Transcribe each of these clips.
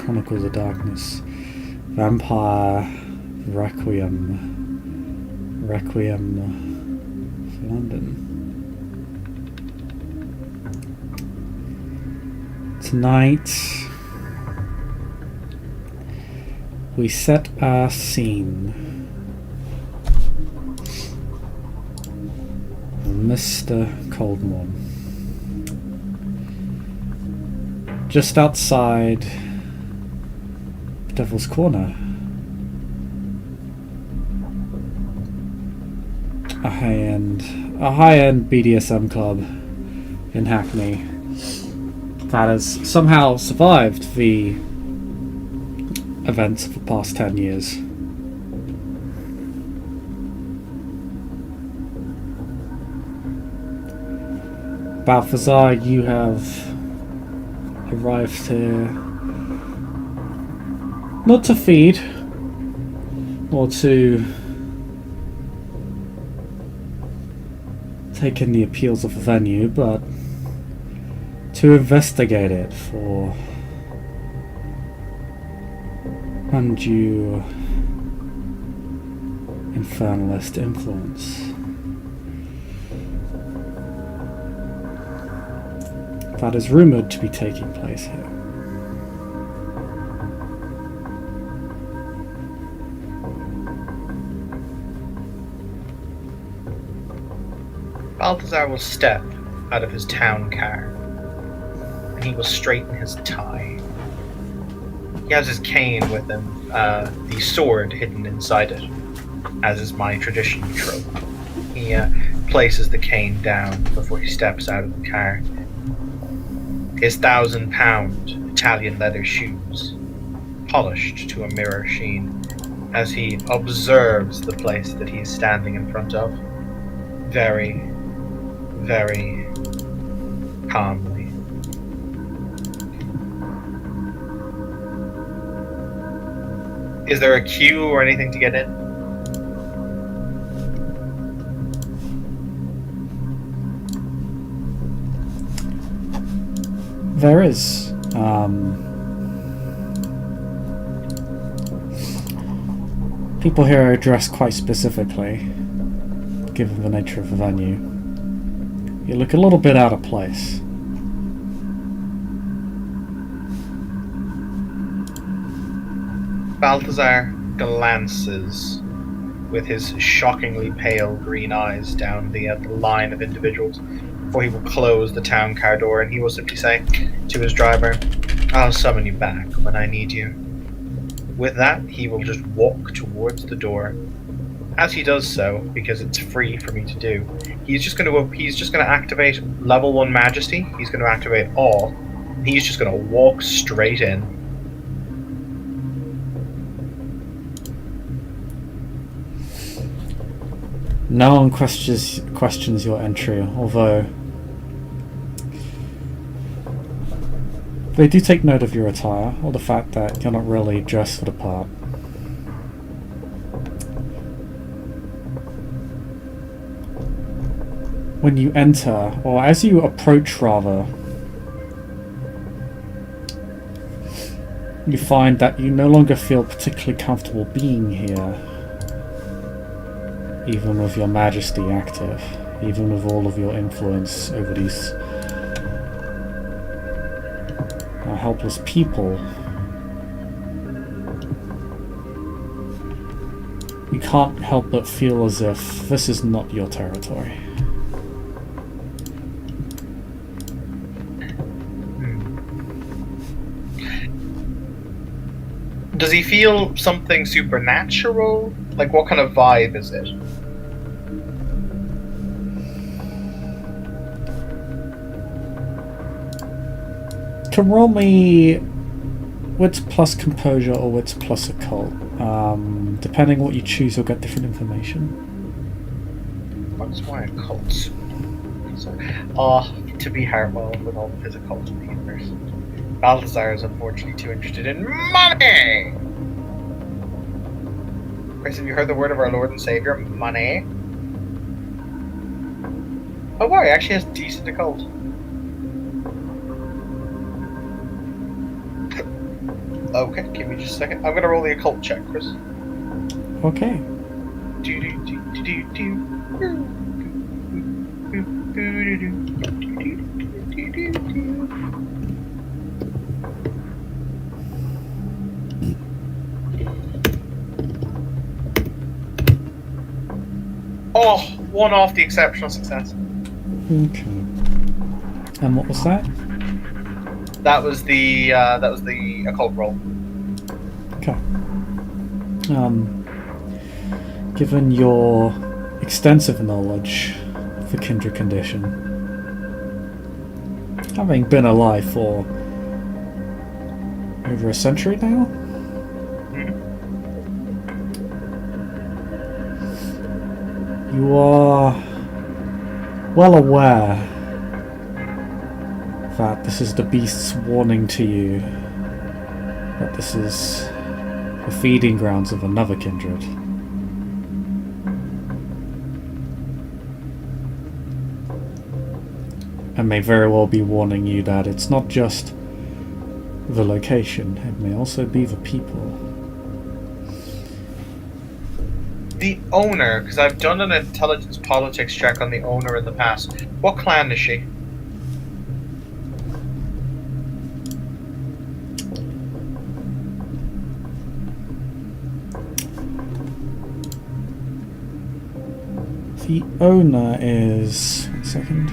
Chronicles of Darkness, Vampire, Requiem for London. Tonight, we set our scene. Mr. Coldmorn. Just outside Devil's Corner. A high-end BDSM club in Hackney that has somehow survived the events of the past 10 years. Balthazar, you have arrived here not to feed or to take in the appeals of the venue, but to investigate it for undue infernalist influence. That is rumoured to be taking place here. Balthazar will step out of his town car, and he will straighten his tie. He has his cane with him, the sword hidden inside it, as is my tradition trope. He places the cane down before he steps out of the car. His £1,000 Italian leather shoes, polished to a mirror sheen, as he observes the place that he is standing in front of, very, very calmly. Is there a queue or anything to get in? There is. People here are dressed quite specifically, given the nature of the venue. You look a little bit out of place. Balthazar glances with his shockingly pale green eyes down the line of individuals before he will close the town car door, and he will simply say to his driver, "I'll summon you back when I need you." With that, he will just walk towards the door. As he does so, because it's free for me to do, he's just going to activate level 1 Majesty. He's going to activate all. He's just going to walk straight in. No one questions your entry, although they do take note of your attire, or the fact that you're not really dressed for the part. When you enter, or as you approach rather, you find that you no longer feel particularly comfortable being here. Even with your majesty active, even with all of your influence over these helpless people, you can't help but feel as if this is not your territory. Does he feel something supernatural? Like, what kind of vibe is it? Can roll me wits plus composure or wits plus occult. Depending what you choose, you'll get different information. What's my occult? To be Hartwell with all of his occult in the universe. Balthazar is unfortunately too interested in money! Chris, have you heard the word of our Lord and Savior? Money? Oh boy, he actually has decent occult. Okay, give me just a second. I'm gonna roll the occult check, Chris. Okay. Oh, one off the exceptional success. Okay. And what was that? That was the occult roll. Okay. Given your extensive knowledge of the kindred condition, having been alive for over a century now, you are well aware that this is the beast's warning to you that this is the feeding grounds of another kindred. And may very well be warning you that it's not just the location, it may also be the people. The owner, because I've done an intelligence politics check on the owner in the past. What clan is she? The owner is... 1 second.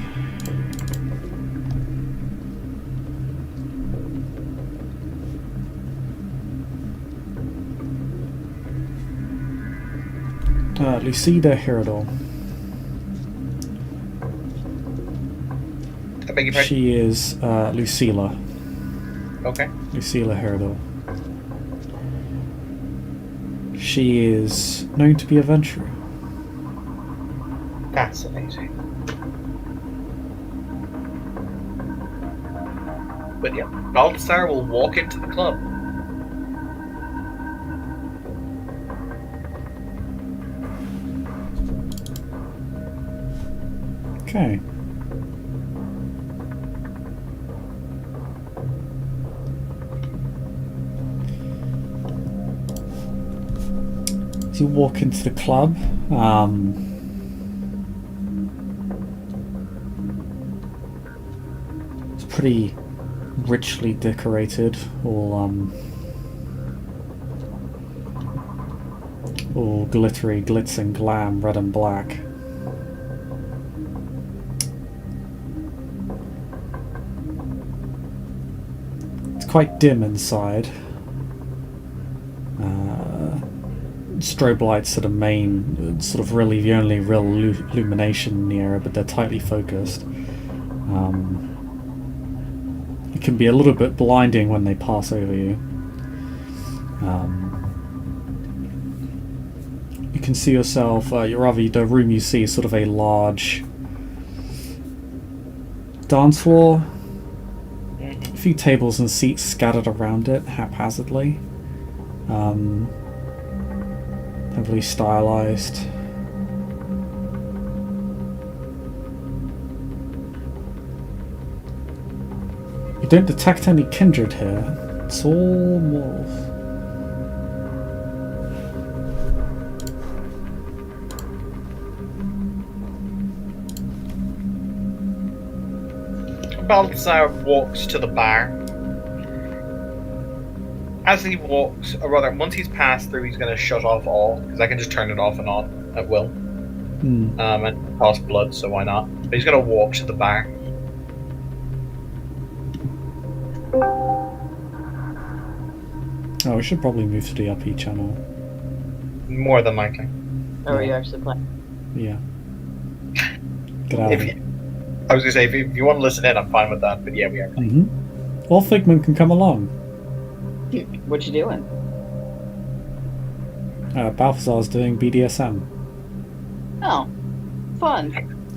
Lucida Herodol. I beg your pardon? She is Lucilla. Okay. Lucilla Herodol. She is known to be a venturer. Fascinating. But yeah, Balthasar will walk into the club. Okay. As you walk into the club, it's pretty richly decorated, all glittery, glitz and glam, red and black. Quite dim inside. Strobe lights are the main, sort of really the only real illumination in the area, but they're tightly focused. It can be a little bit blinding when they pass over you. You can see yourself, the room you see is sort of a large dance floor. A few tables and seats scattered around it haphazardly. Heavily stylized. You don't detect any kindred here. It's all morals. Balthasar walks to the bar. As he walks, or rather, once he's passed through, he's going to shut off all, because I can just turn it off and on at will. And cost blood, so why not? But he's going to walk to the bar. Oh, we should probably move to the uppy channel. More than likely. Or are you actually playing? Yeah. Get out of here. I was going to say, if you want to listen in, I'm fine with that, but yeah, we are playing. Or Figment can come along. What you doing? Balthazar's doing BDSM. Oh, fun.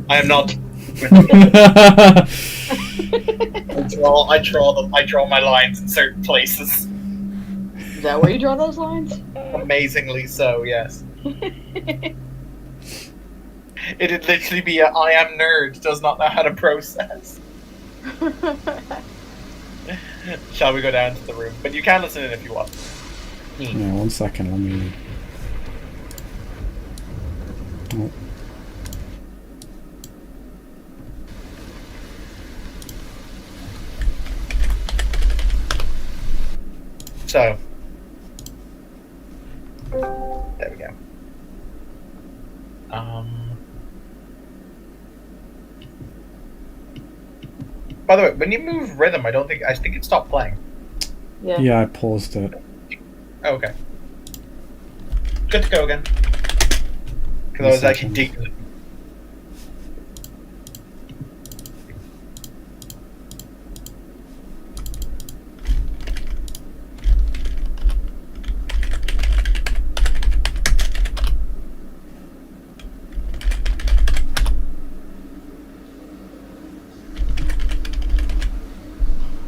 I am not. I draw my lines in certain places. Is that where you draw those lines? Amazingly so, yes. It'd literally be a I am nerd, does not know how to process. Shall we go down to the room? But you can listen in if you want. Yeah, 1 second, let me... Oh. So, there we go. By the way, when you move rhythm, I think it stopped playing. Yeah. Yeah, I paused it. Oh, okay. Good to go again. Because I was actually digging.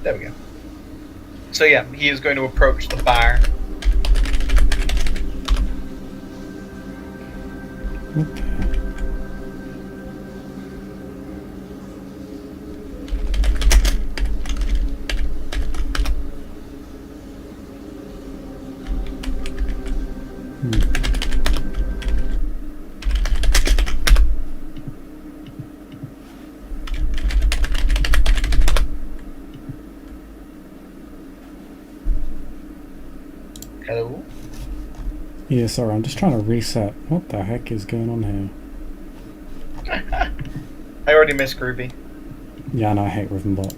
There we go. So yeah, he is going to approach the bar. Okay. Hello? Yeah, sorry, I'm just trying to reset. What the heck is going on here? I already missed Groovy. Yeah, no, I hate Rhythmbot.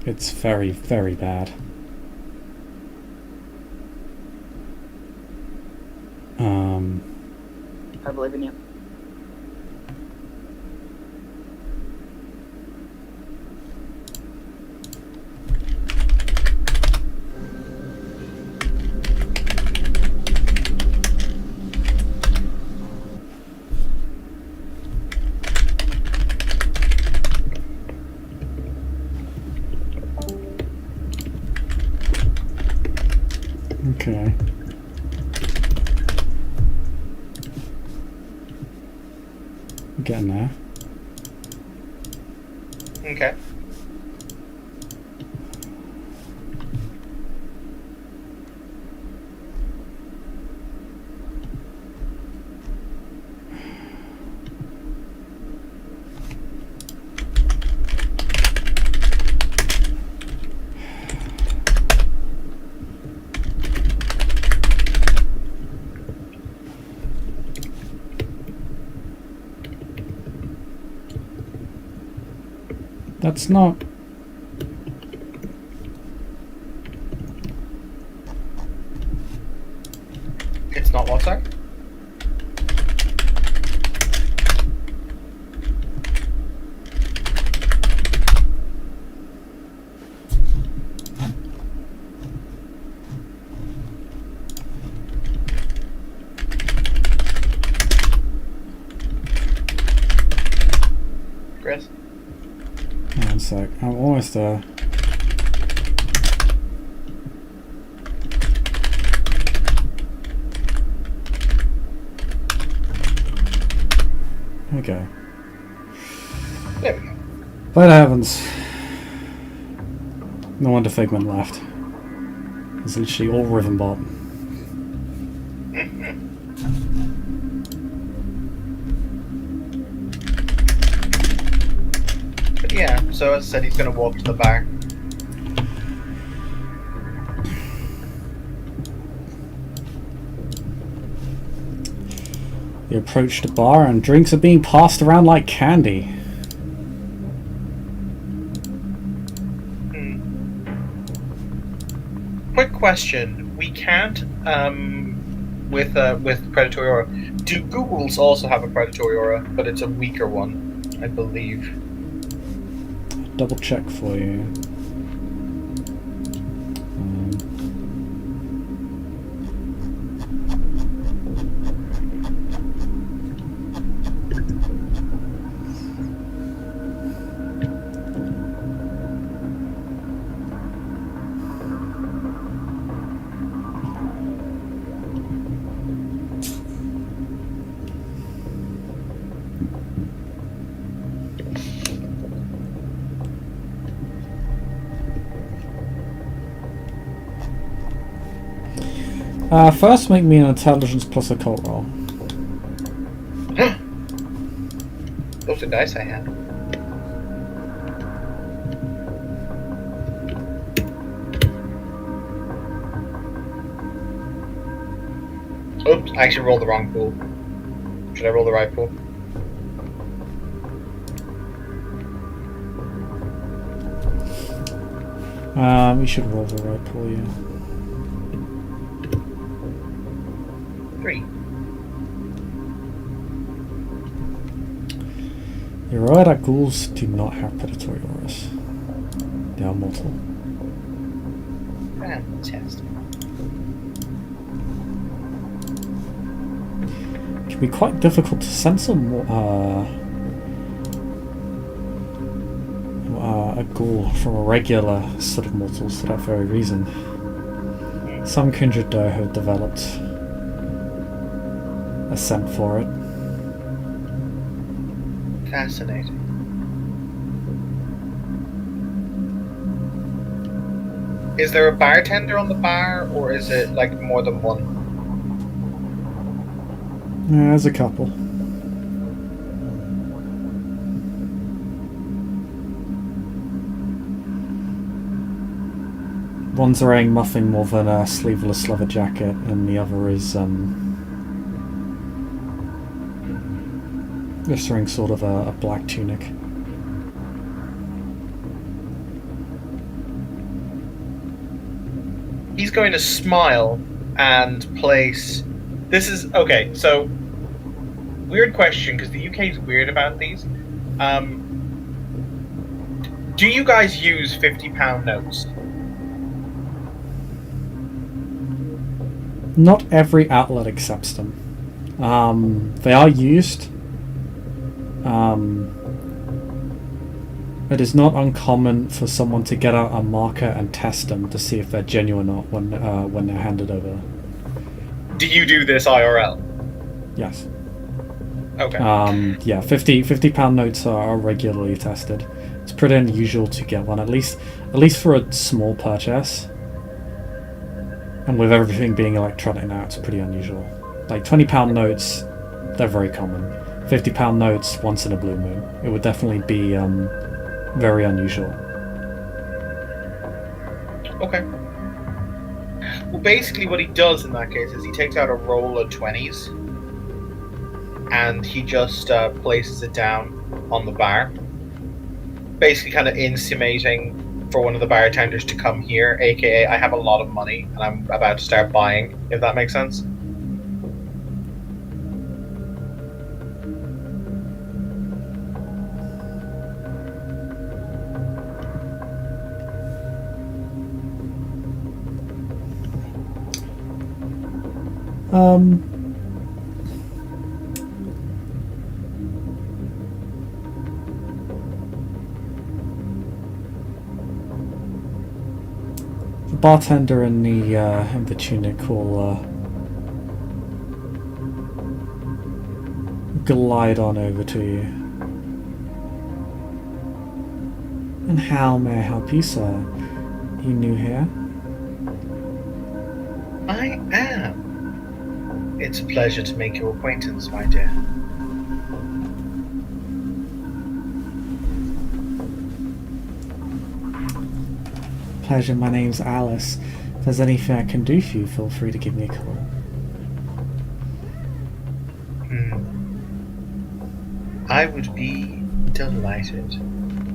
It's very, very bad. I believe in you. Okay. Getting there. Okay. That's not... It's not what, sorry? Chris? 1 sec. I'm almost there. Okay. There we go. By the heavens. No wonder Figment left. It's literally all Rhythmbot. But yeah, so as I said, he's going to walk to the bar. You approach the bar and drinks are being passed around like candy. Quick question: we can't, with predatory aura. Do Googles also have a predatory aura, but it's a weaker one, I believe. Double check for you. First, make me an intelligence plus occult roll. Those are dice I have. Oops, I actually rolled the wrong pool. Should I roll the right pool? You should roll the right pool, yeah. 3. You're right, that ghouls do not have predatory auras. They are mortal. Fantastic. It can be quite difficult to censor a ghoul from a regular sort of mortals for that very reason. Some kindred though have developed a scent for it. Fascinating. Is there a bartender on the bar, or is it like more than one? Yeah, there's a couple. One's wearing nothing more than a sleeveless leather jacket, and the other is just wearing sort of a black tunic. He's going to smile and place. This is okay. So, weird question because the UK is weird about these. Do you guys use £50 notes? Not every outlet accepts them. They are used. It is not uncommon for someone to get out a marker and test them to see if they're genuine or not when they're handed over. Do you do this IRL? Yes. Okay. Yeah, £50 notes are regularly tested. It's pretty unusual to get one, at least for a small purchase. And with everything being electronic now, it's pretty unusual. Like £20 notes, they're very common. £50 notes once in a blue moon. It would definitely be very unusual. Okay. Well, basically what he does in that case is he takes out a roll of 20s and he just places it down on the bar, basically kind of intimating for one of the bartenders to come here, aka I have a lot of money and I'm about to start buying, if that makes sense. The bartender in the tunic will glide on over to you. And how may I help you, sir? You new here? I am. It's a pleasure to make your acquaintance, my dear. Pleasure, my name's Alice. If there's anything I can do for you, feel free to give me a call. I would be delighted.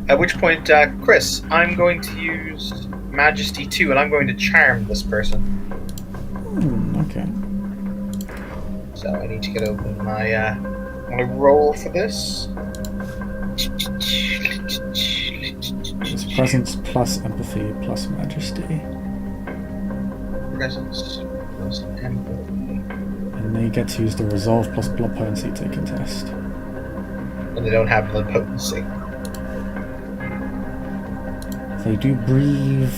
At which point, Chris, I'm going to use Majesty 2 and I'm going to charm this person. Okay. So I need to get open my roll for this. It's presence plus empathy plus majesty. Presence plus empathy. And then you get to use the resolve plus blood potency to contest. And they don't have blood potency. They do breathe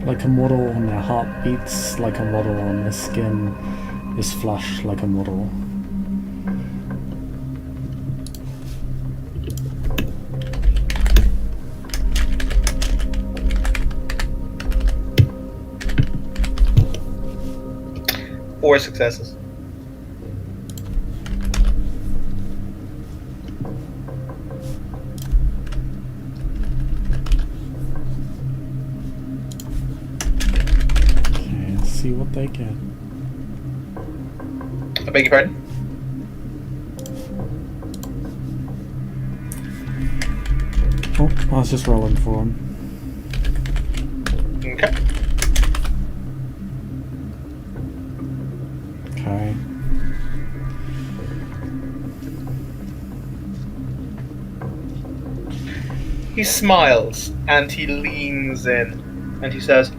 like a mortal, and their heart beats like a mortal, and their skin is flushed like a mortal. 4 successes. Okay, let's see what they get. I beg your pardon? Oh, I was just rolling for him. Okay. Okay. He smiles and he leans in and he says,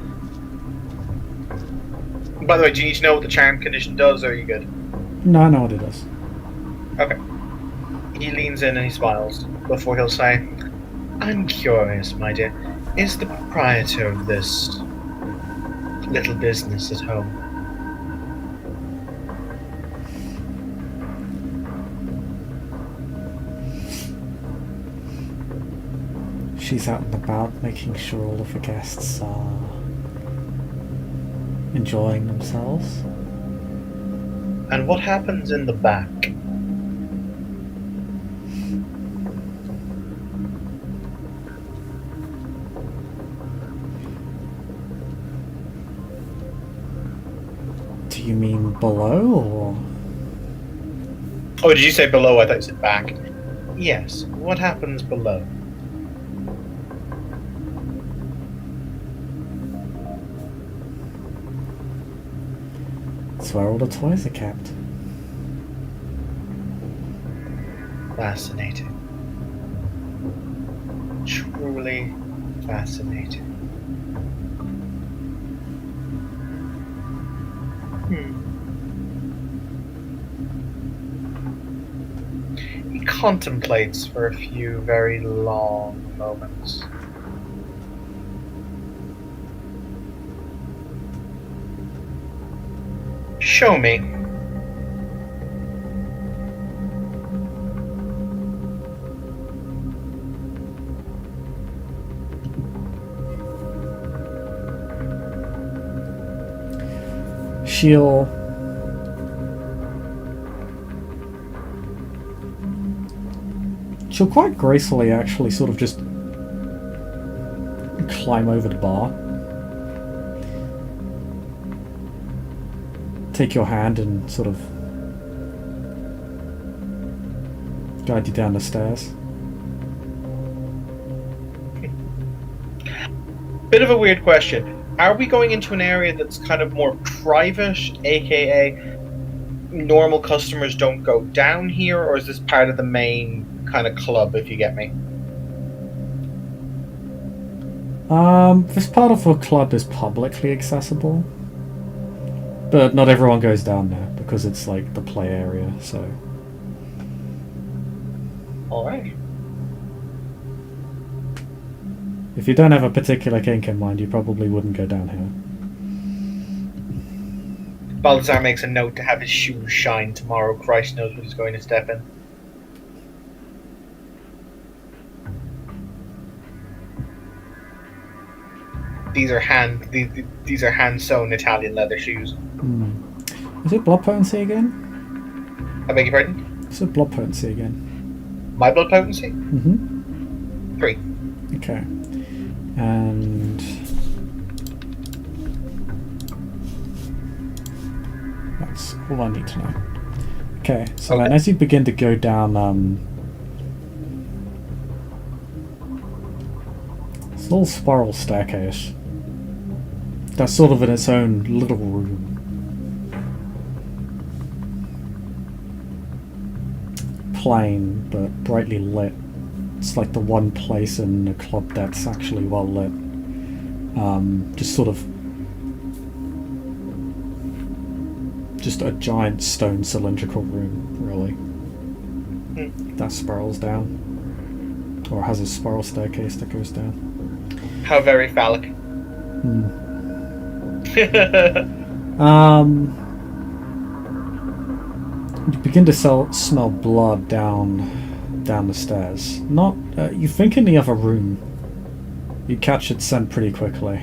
by the way, do you need to know what the charm condition does, or are you good? No, I know what it is. Okay. He leans in and he smiles before he'll say, I'm curious, my dear. Is the proprietor of this little business at home? She's out and about making sure all of the guests are enjoying themselves. And what happens in the back? Do you mean below, or...? Oh, did you say below? I thought you said back. Yes, what happens below? It's where all the toys are kept. Fascinating. Truly fascinating. He contemplates for a few very long moments. Show me. She'll quite gracefully actually sort of just climb over the bar. Take your hand and sort of guide you down the stairs. Bit of a weird question. Are we going into an area that's kind of more private, aka normal customers don't go down here, or is this part of the main kind of club, if you get me? This part of the club is publicly accessible, but not everyone goes down there because it's like the play area, so... Alright. If you don't have a particular kink in mind, you probably wouldn't go down here. Balthazar makes a note to have his shoes shine tomorrow. Christ knows what he's going to step in. These are hand sewn Italian leather shoes. Is it blood potency again? I beg your pardon? Is it blood potency again? My blood potency? 3. Okay. And... that's all I need to know. Okay, so then as you begin to go down, this little spiral staircase that's sort of in its own little room. Plain, but brightly lit. It's like the one place in the club that's actually well lit. Just sort of... just a giant stone cylindrical room, really. That spirals down. Or has a spiral staircase that goes down. How very phallic. You begin to smell blood down the stairs. Not... you think in the other room. You catch its scent pretty quickly.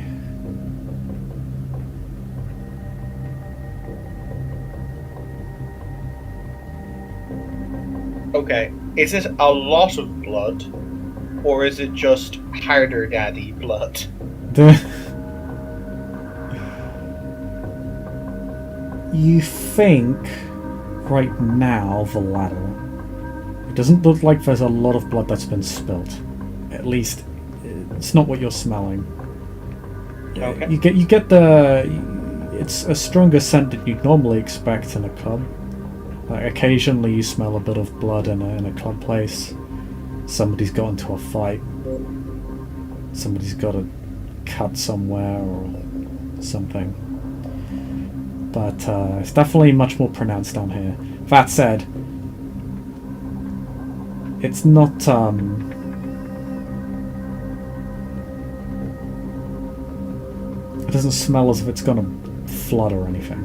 Okay, is it a lot of blood, or is it just harder daddy blood? You think right now the latter. It doesn't look like there's a lot of blood that's been spilt. At least, it's not what you're smelling. Okay. You get the. It's a stronger scent that you'd normally expect in a club. Like occasionally you smell a bit of blood in a club place. Somebody's got into a fight. Somebody's got a cut somewhere or something. But it's definitely much more pronounced down here. That said, it's not it doesn't smell as if it's gonna flood or anything.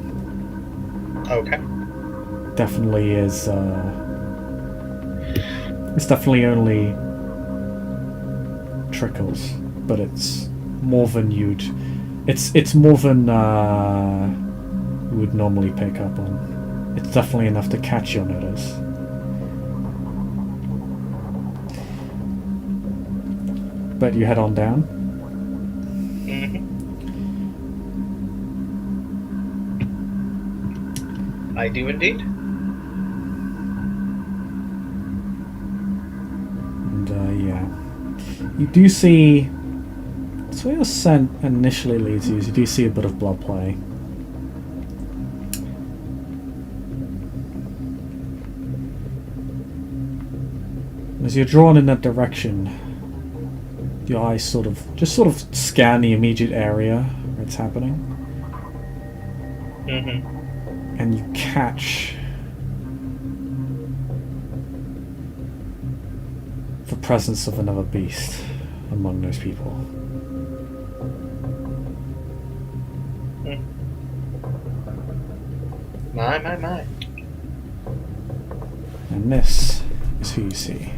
Okay. Definitely is it's definitely only trickles, but it's more than it's more than you would normally pick up on. It's definitely enough to catch your notice. But you head on down. Mm-hmm. I do indeed. And yeah, you do see. That's where your scent initially leads you. Is you do see a bit of blood play. As you're drawn in that direction, your eyes sort of scan the immediate area where it's happening, and you catch the presence of another beast among those people. My. And this is who you see.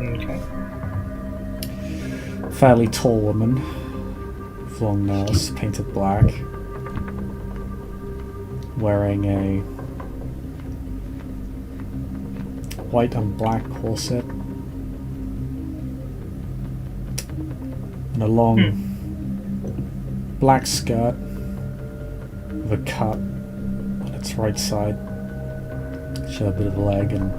Okay. Fairly tall woman, with long nails, painted black, wearing a white and black corset, and a long black skirt with a cut on its right side, show a bit of a leg, and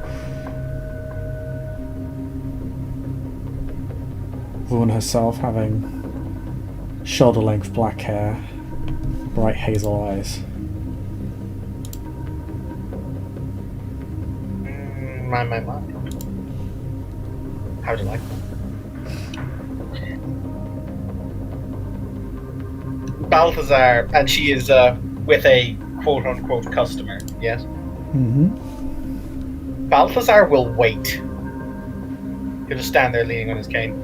the woman herself having shoulder-length black hair, bright hazel eyes. My. How do you like that? Balthazar, and she is with a quote-unquote customer, yes? Mm-hmm. Balthazar will wait. He'll just stand there leaning on his cane.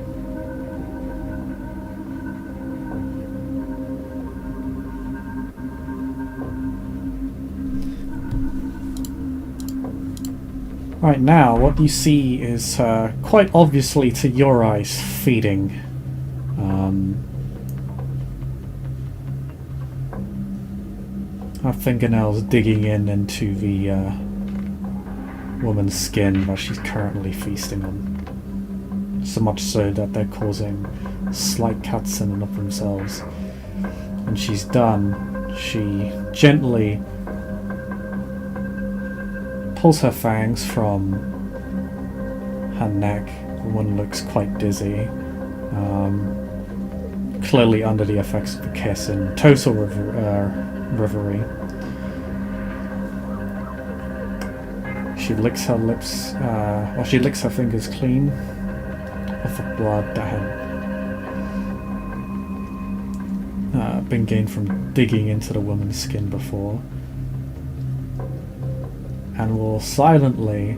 Right now, what you see is quite obviously to your eyes feeding. Her fingernails digging into the woman's skin that she's currently feasting on. So much so that they're causing slight cuts in and of themselves. When she's done, she gently pulls her fangs from her neck. The woman looks quite dizzy, clearly under the effects of the kiss and total reverie. She licks her lips, she licks her fingers clean of the blood that had been gained from digging into the woman's skin before, and will silently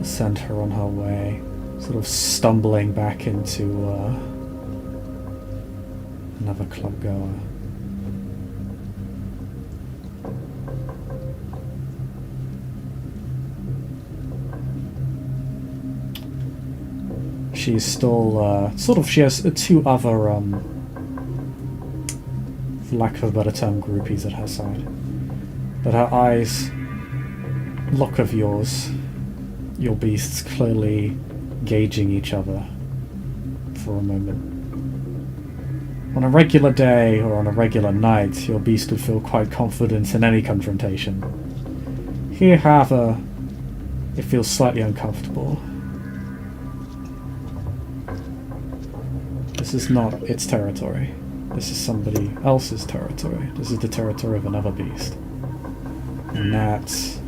send her on her way, sort of stumbling back into Another club goer. She's still, she has two other, for lack of a better term, groupies at her side. But her eyes look of yours, your beasts clearly gauging each other for a moment. On a regular day or on a regular night, your beast would feel quite confident in any confrontation. Here, however, it feels slightly uncomfortable. This is not its territory. This is somebody else's territory. This is the territory of another beast. And that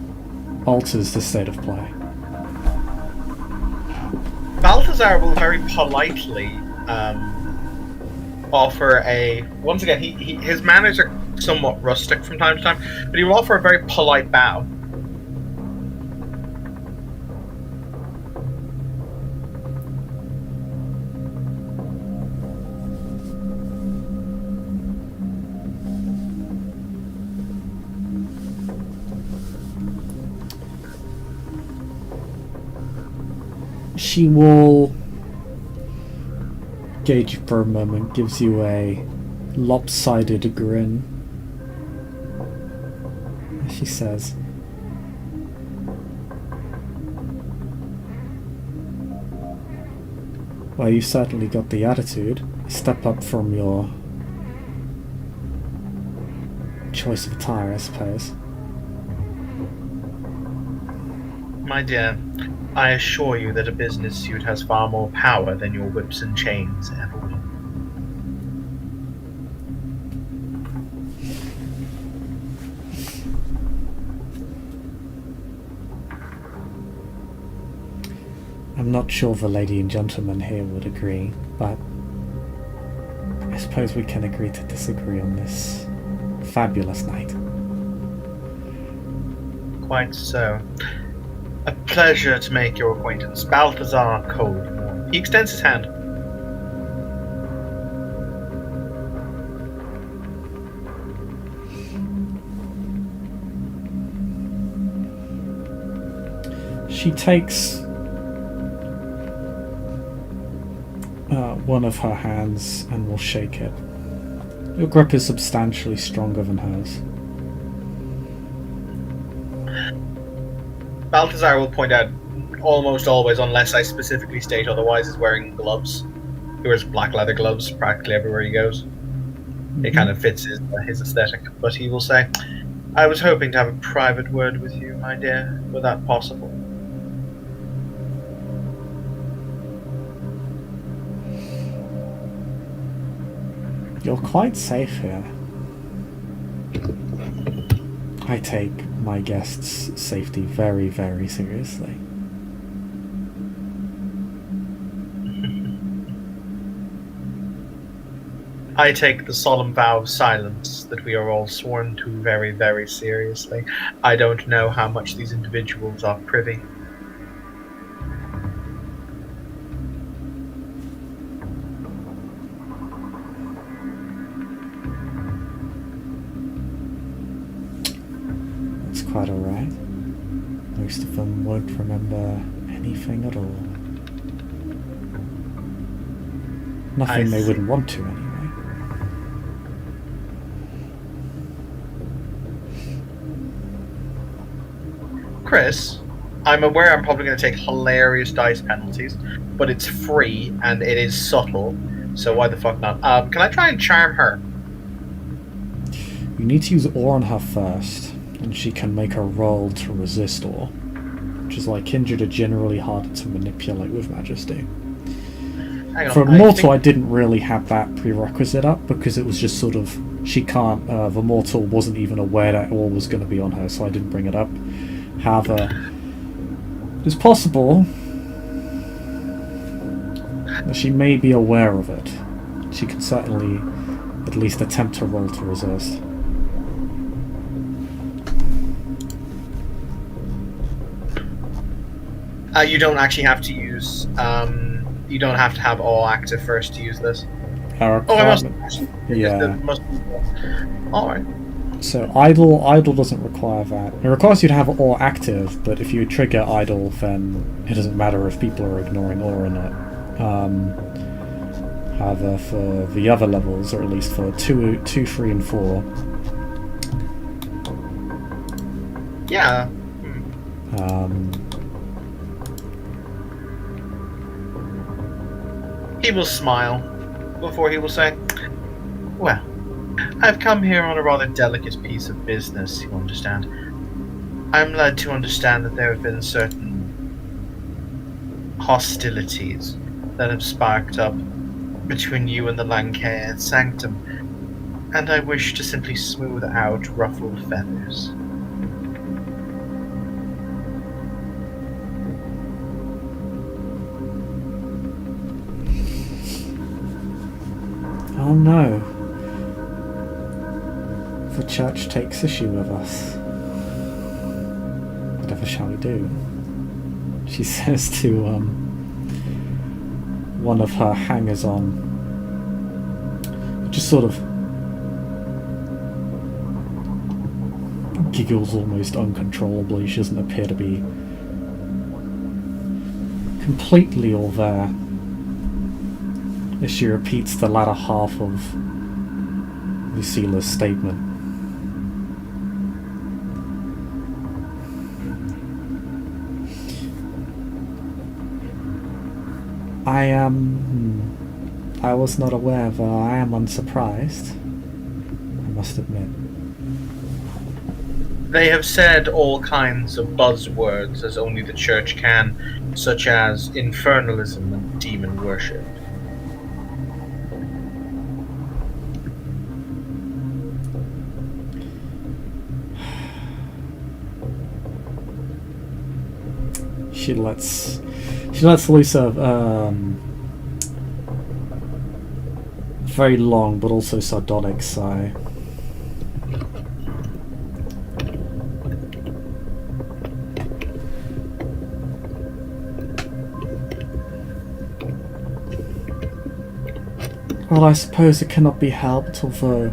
alters the state of play. Balthazar will very politely offer a... Once again, his manners are somewhat rustic from time to time, but he will offer a very polite bow. She will gauge you for a moment, gives you a lopsided grin. She says, "Well, you certainly got the attitude. Step up from your choice of attire, I suppose." My dear, I assure you that a business suit has far more power than your whips and chains ever will. I'm not sure the lady and gentleman here would agree, but I suppose we can agree to disagree on this fabulous night. Quite so. A pleasure to make your acquaintance, Balthazar Coldmorn. He extends his hand. She takes one of her hands and will shake it. Your grip is substantially stronger than hers. Balthazar will point out, almost always, unless I specifically state otherwise, is wearing gloves. He wears black leather gloves practically everywhere he goes. It kind of fits his aesthetic. But he will say, "I was hoping to have a private word with you, my dear. Were that possible?" You're quite safe here. I take my guests' safety very, very seriously. I take the solemn vow of silence that we are all sworn to very, very seriously. I don't know how much these individuals are privy. That's quite alright. Most of them won't remember anything at all. Nothing they wouldn't want to, anyway. Chris, I'm aware I'm probably going to take hilarious dice penalties, but it's free and it is subtle, so why the fuck not? Can I try and charm her? You need to use awe on her first, and she can make a roll to resist awe, which is like injured are generally harder to manipulate with majesty. Hang on, For mortal, I didn't really have that prerequisite up because it was just sort of she can't. The mortal wasn't even aware that awe was going to be on her, so I didn't bring it up. However, it's possible that she may be aware of it. She can certainly at least attempt to roll to resist. You don't actually have to use. You don't have to have awe active first to use this. Our Oh, I must. requirement. Yeah. Yeah. All right. So idle doesn't require that. It requires you to have or active, but if you trigger idle, then it doesn't matter if people are ignoring or not. However, for the other levels, or at least for 2, 3, and 4, Yeah. He will smile before he will say, "Well, I've come here on a rather delicate piece of business, you understand. I'm led to understand that there have been certain hostilities that have sparked up between you and the Lancair Sanctum, and I wish to simply smooth out ruffled feathers." oh no, the church takes issue with us. Whatever shall we do? She says to one of her hangers-on, just sort of giggles almost uncontrollably. She doesn't appear to be completely all there as she repeats the latter half of Lucila's statement. I was not aware, though I am unsurprised, I must admit. They have said all kinds of buzzwords as only the church can, such as infernalism and demon worship. She lets loose a very long but also sardonic sigh. Well, I suppose it cannot be helped, although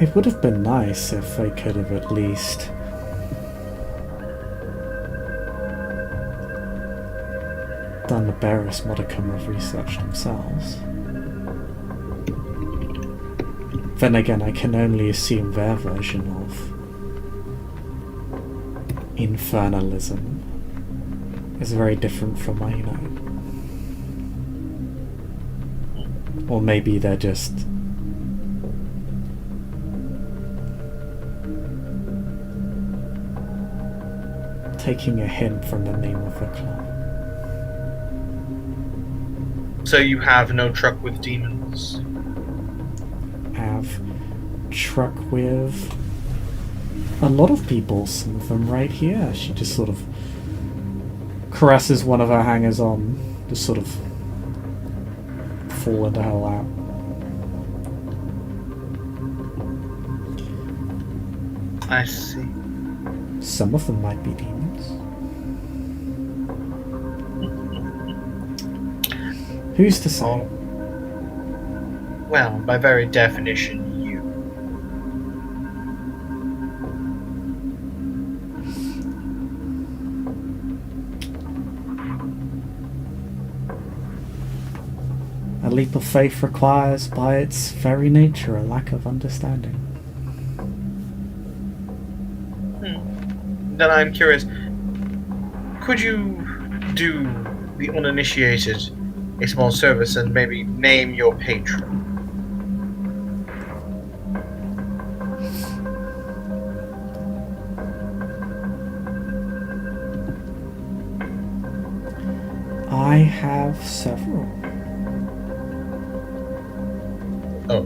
it would have been nice if they could have at least done the barest modicum of research themselves. Then again, I can only assume their version of infernalism is very different from mine, you know. Or maybe they're just taking a hint from the name of the club. So you have no truck with demons? Have truck with a lot of people, some of them right here. She just sort of caresses one of her hangers on, just sort of fall into her lap. I see. Some of them might be demons. Who's to say? Oh. Well, by very definition, you. A leap of faith requires, by its very nature, a lack of understanding. Then I'm curious, could you do the uninitiated a small service and maybe name your patron? I have several. Oh.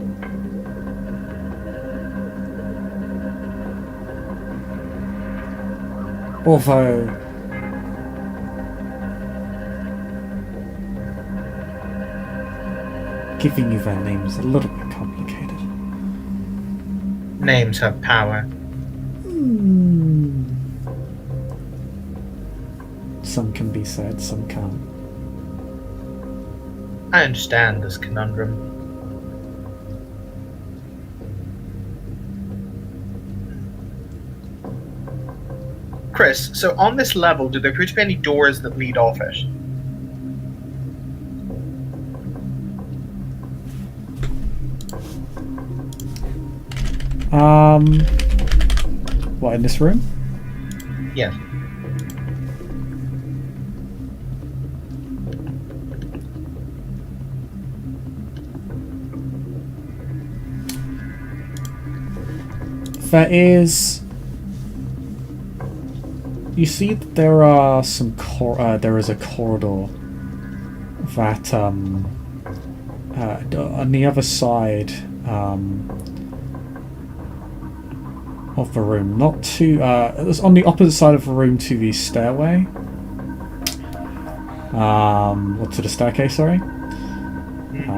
Although giving you their names is a little bit complicated. Names have power. Some can be said, some can't. I understand this conundrum. Chris, so on this level, do there appear to be any doors that lead off it? What, in this room? Yes. There is. You see that there are some there is a corridor that on the other side of the room, not to it's on the opposite side of the room to the stairway. Or to the staircase, sorry.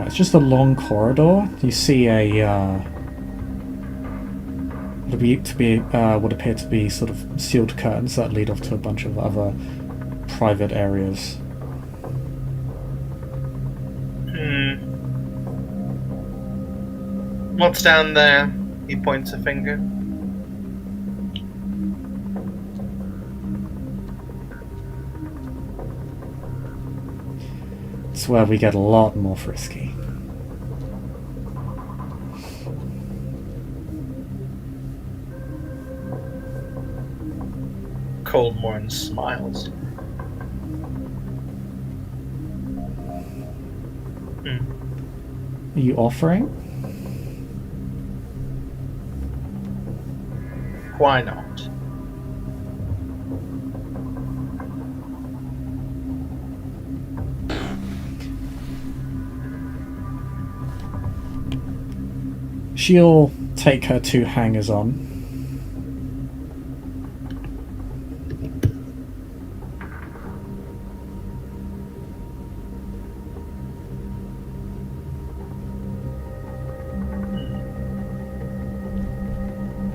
It's just a long corridor. You see a would appear to be sort of sealed curtains that lead off to a bunch of other private areas. What's down there? He points a finger. It's where we get a lot more frisky. Coldmorn smiles. Are you offering? Why not? She'll take her two hangers on.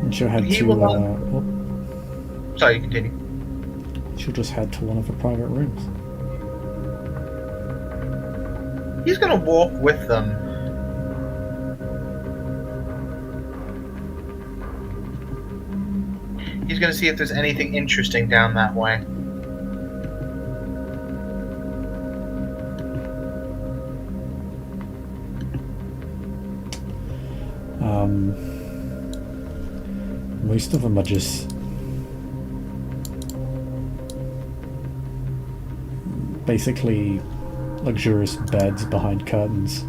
And she'll head He to. will Sorry, you continue. She'll just head to one of the private rooms. He's gonna walk with them. He's gonna see if there's anything interesting down that way. Most of them are just basically luxurious beds behind curtains.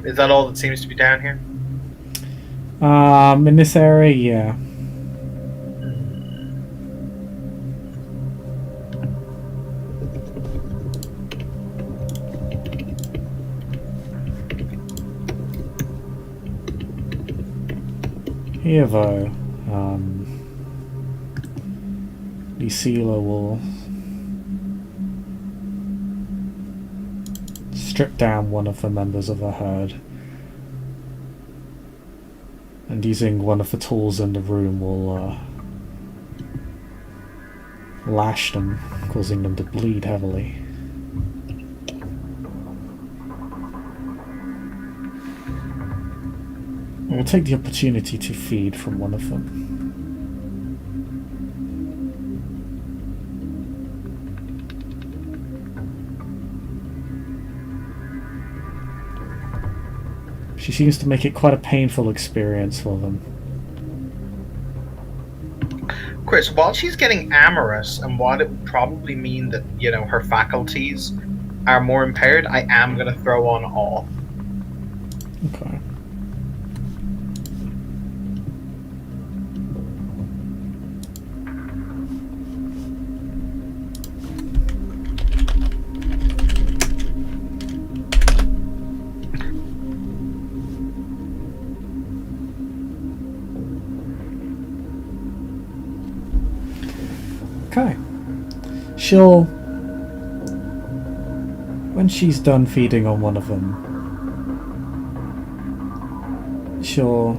Is that all that seems to be down here? In this area, yeah. Here, though, Lucilla will strip down one of the members of her herd, and using one of the tools in the room will lash them, causing them to bleed heavily. We'll take the opportunity to feed from one of them. She seems to make it quite a painful experience for them. Chris, while she's getting amorous, and while it would probably mean that, you know, her faculties are more impaired, I am going to throw on awe. Okay. Okay. She'll... When she's done feeding on one of them, she'll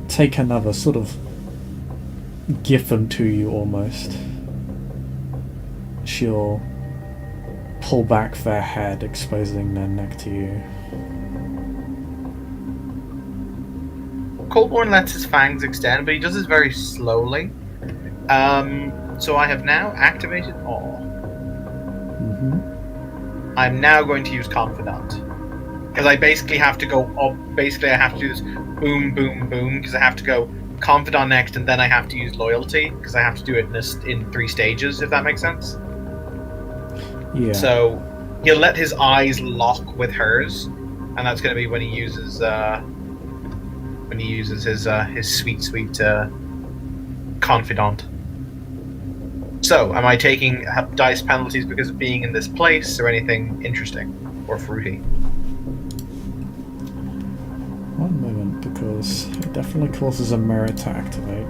take another, sort of give them to you almost. she'll pull back their head, exposing their neck to you. Coldmorn lets his fangs extend, but he does this very slowly. So I have now activated all. Mm-hmm. I'm now going to use Confidant. Because I basically have to go up. Basically, I have to do this boom, boom, boom. Because I have to go Confidant next, and then I have to use Loyalty. Because I have to do it in 3 stages, if that makes sense. Yeah. So he'll let his eyes lock with hers, and that's going to be when he uses his sweet Confidant. So, am I taking dice penalties because of being in this place, or anything interesting or fruity? One moment, because it definitely causes a mirror to activate.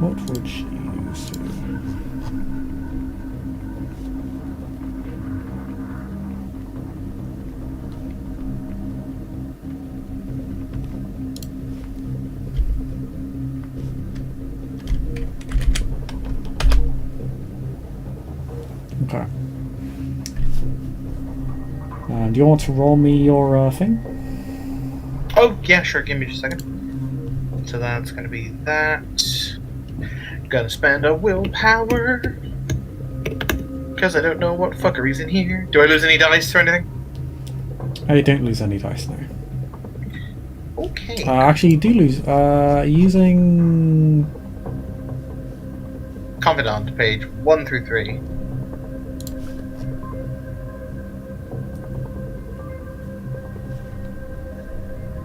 What would she use here? Okay. Do you want to roll me your thing? Oh, yeah, sure. Give me just a second. So that's going to be that. Gonna spend a willpower. Because I don't know what fuckery's in here. Do I lose any dice or anything? You don't lose any dice now. Okay. Actually, you do lose. Using... Confidant, page 1 through 3.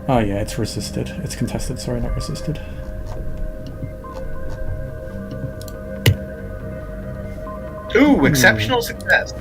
Oh yeah, it's resisted. It's contested, sorry, not resisted. Ooh, exceptional success.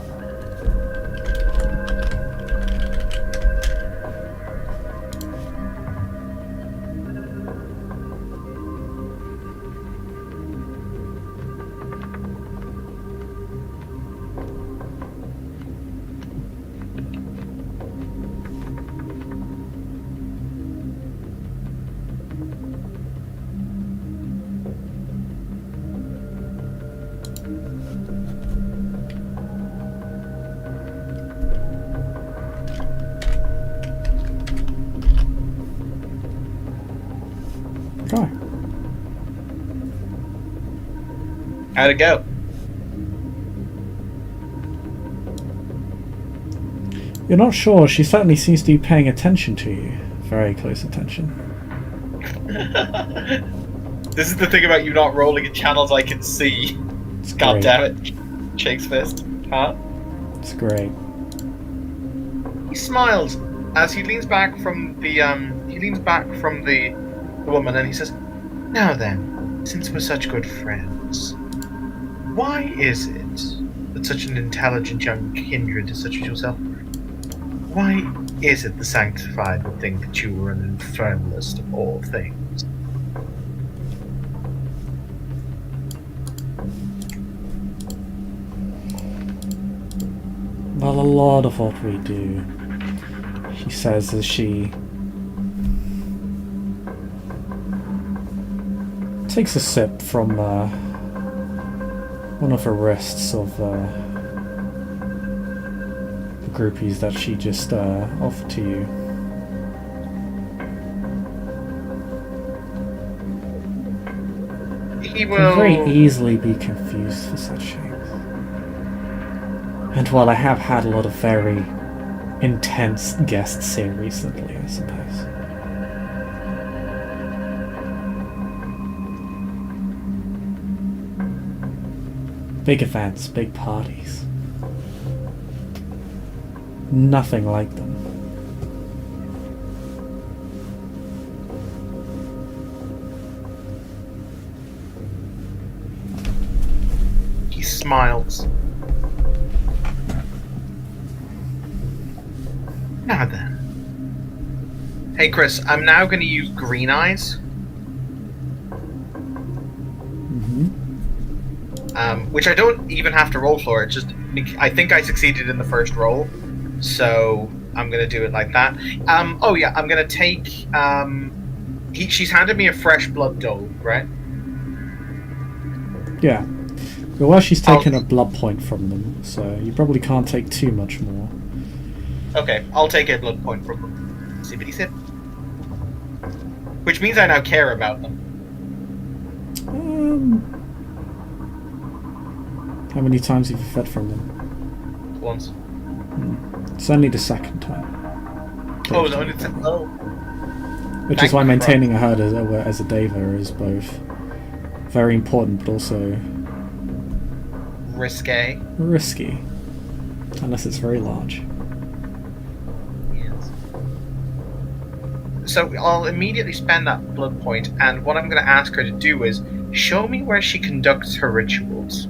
Okay. How'd it go? You're not sure. She certainly seems to be paying attention to you. Very close attention. This is the thing about you not rolling in channels I can see. It's God great. damn it. Shakes fist. Huh? It's great. He smiles as he leans back from the woman, and he says, "Now then, since we're such good friends, why is it that such an intelligent young kindred such as yourself, why is it the sanctified would think that you were an infernalist of all things?" Well, a lot of what we do, she says as she takes a sip from one of her wrists of the groupies that she just offered to you. He Can will very easily be confused for such things. And while I have had a lot of very intense guests here recently, I suppose. Big events, big parties. nothing like them. He smiles. Now then. Hey Chris, I'm now going to use green eyes. Which I don't even have to roll for. It's just I think I succeeded in the first roll, so I'm gonna do it like that. Oh yeah, I'm gonna take. She's handed me a fresh blood dole, right? Yeah. Well, she's taken a blood point from them, so you probably can't take too much more. Okay, I'll take a blood point from them. Sippity sip. Which means I now care about them. How many times have you fed from them? Once. It's only the second time. Oh, it's only the second. Oh. Which is why maintaining a herd as a Deva is both very important but also risky. Unless it's very large. Yes. So I'll immediately spend that blood point, and what I'm going to ask her to do is show me where she conducts her rituals.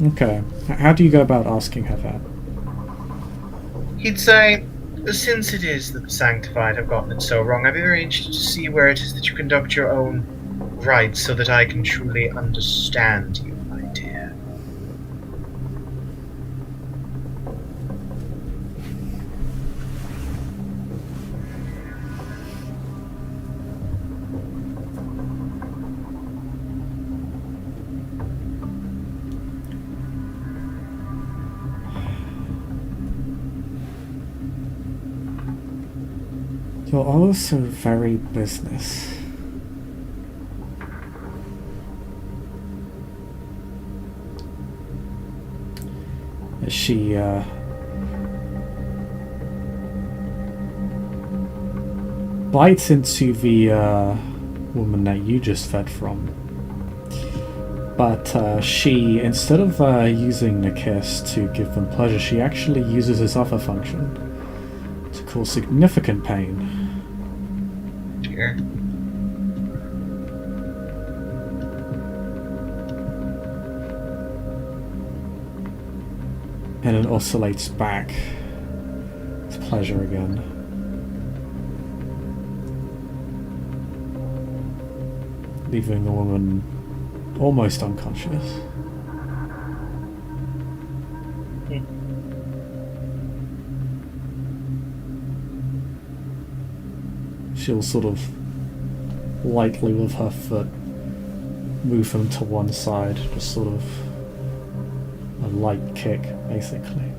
Okay. How do you go about asking her that? He'd say, since it is that the Sanctified have gotten it so wrong, I'd be very interested to see where it is that you conduct your own rites so that I can truly understand you, my dear. You're also very business. As she, bites into the, woman that you just fed from. But, she, instead of, using the kiss to give them pleasure, she actually uses this other function to cause significant pain. Dear. And it oscillates back to pleasure again. Leaving the woman almost unconscious. She'll sort of lightly with her foot move him to one side, just sort of a light kick, basically.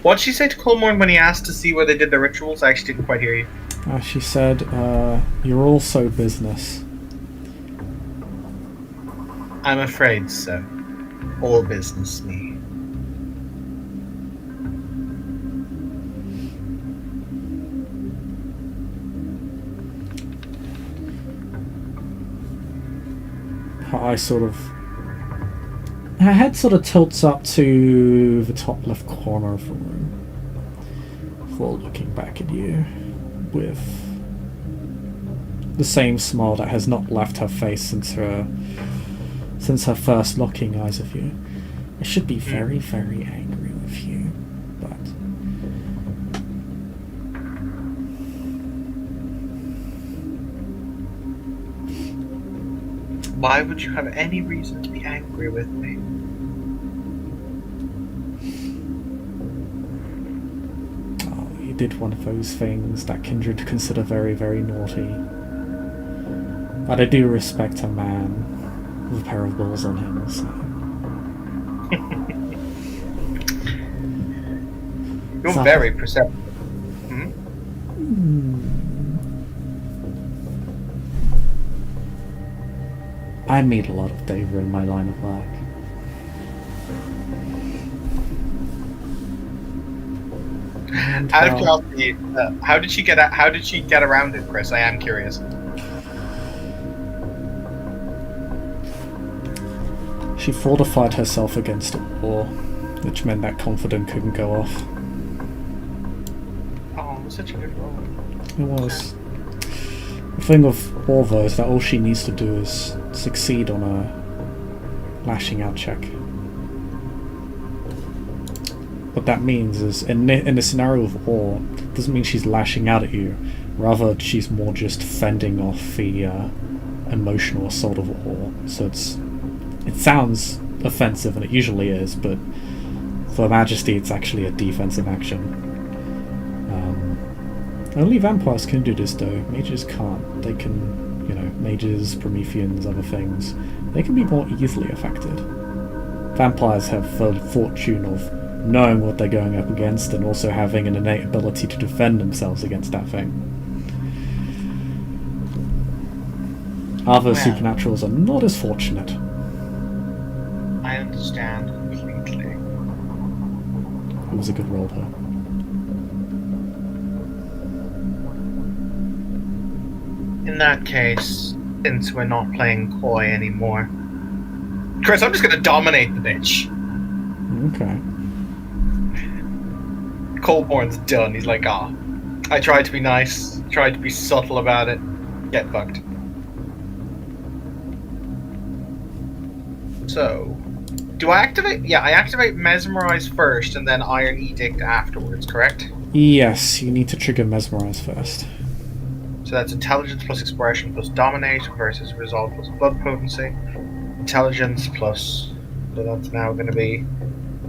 What'd she say to Coldmorn when he asked to see where they did the rituals? I actually didn't quite hear you. She said, you're also business. I'm afraid so. All business, me. Her head sort of tilts up to the top left corner of the room before looking back at you with the same smile that has not left her face since her first locking eyes of you. I should be very, very angry with you, but why would you have any reason to be angry with me? Oh, you did one of those things that Kindred consider very, very naughty. But I do respect a man with a pair of balls on him, so. You're very perceptive. I meet a lot of Dava in my line of work. And, Out of well, curiosity, how did she get around it, Chris? I am curious. she fortified herself against a war, which meant that confident couldn't go off. Oh, it was such a good role. It was. The thing of war, though, is that all she needs to do is succeed on a lashing out check. What that means is, in a scenario of war, it doesn't mean she's lashing out at you. Rather, she's more just fending off the emotional assault of war. So it sounds offensive, and it usually is, but for Majesty, it's actually a defensive action. Only vampires can do this, though. Mages can't. They can, mages, Prometheans, other things. They can be more easily affected. Vampires have the fortune of knowing what they're going up against and also having an innate ability to defend themselves against that thing. Other supernaturals are not as fortunate. I understand completely. It was a good roll, though. In that case, since we're not playing coy anymore, Chris, I'm just gonna dominate the bitch. Okay. Coldmorn's done. He's like, I tried to be nice, tried to be subtle about it. Get fucked. So, do I activate? Yeah, I activate Mesmerize first and then Iron Edict afterwards, correct? Yes, you need to trigger Mesmerize first. So that's Intelligence plus Expression plus Dominate versus Resolve plus Blood Potency. Intelligence plus... So that's now going to be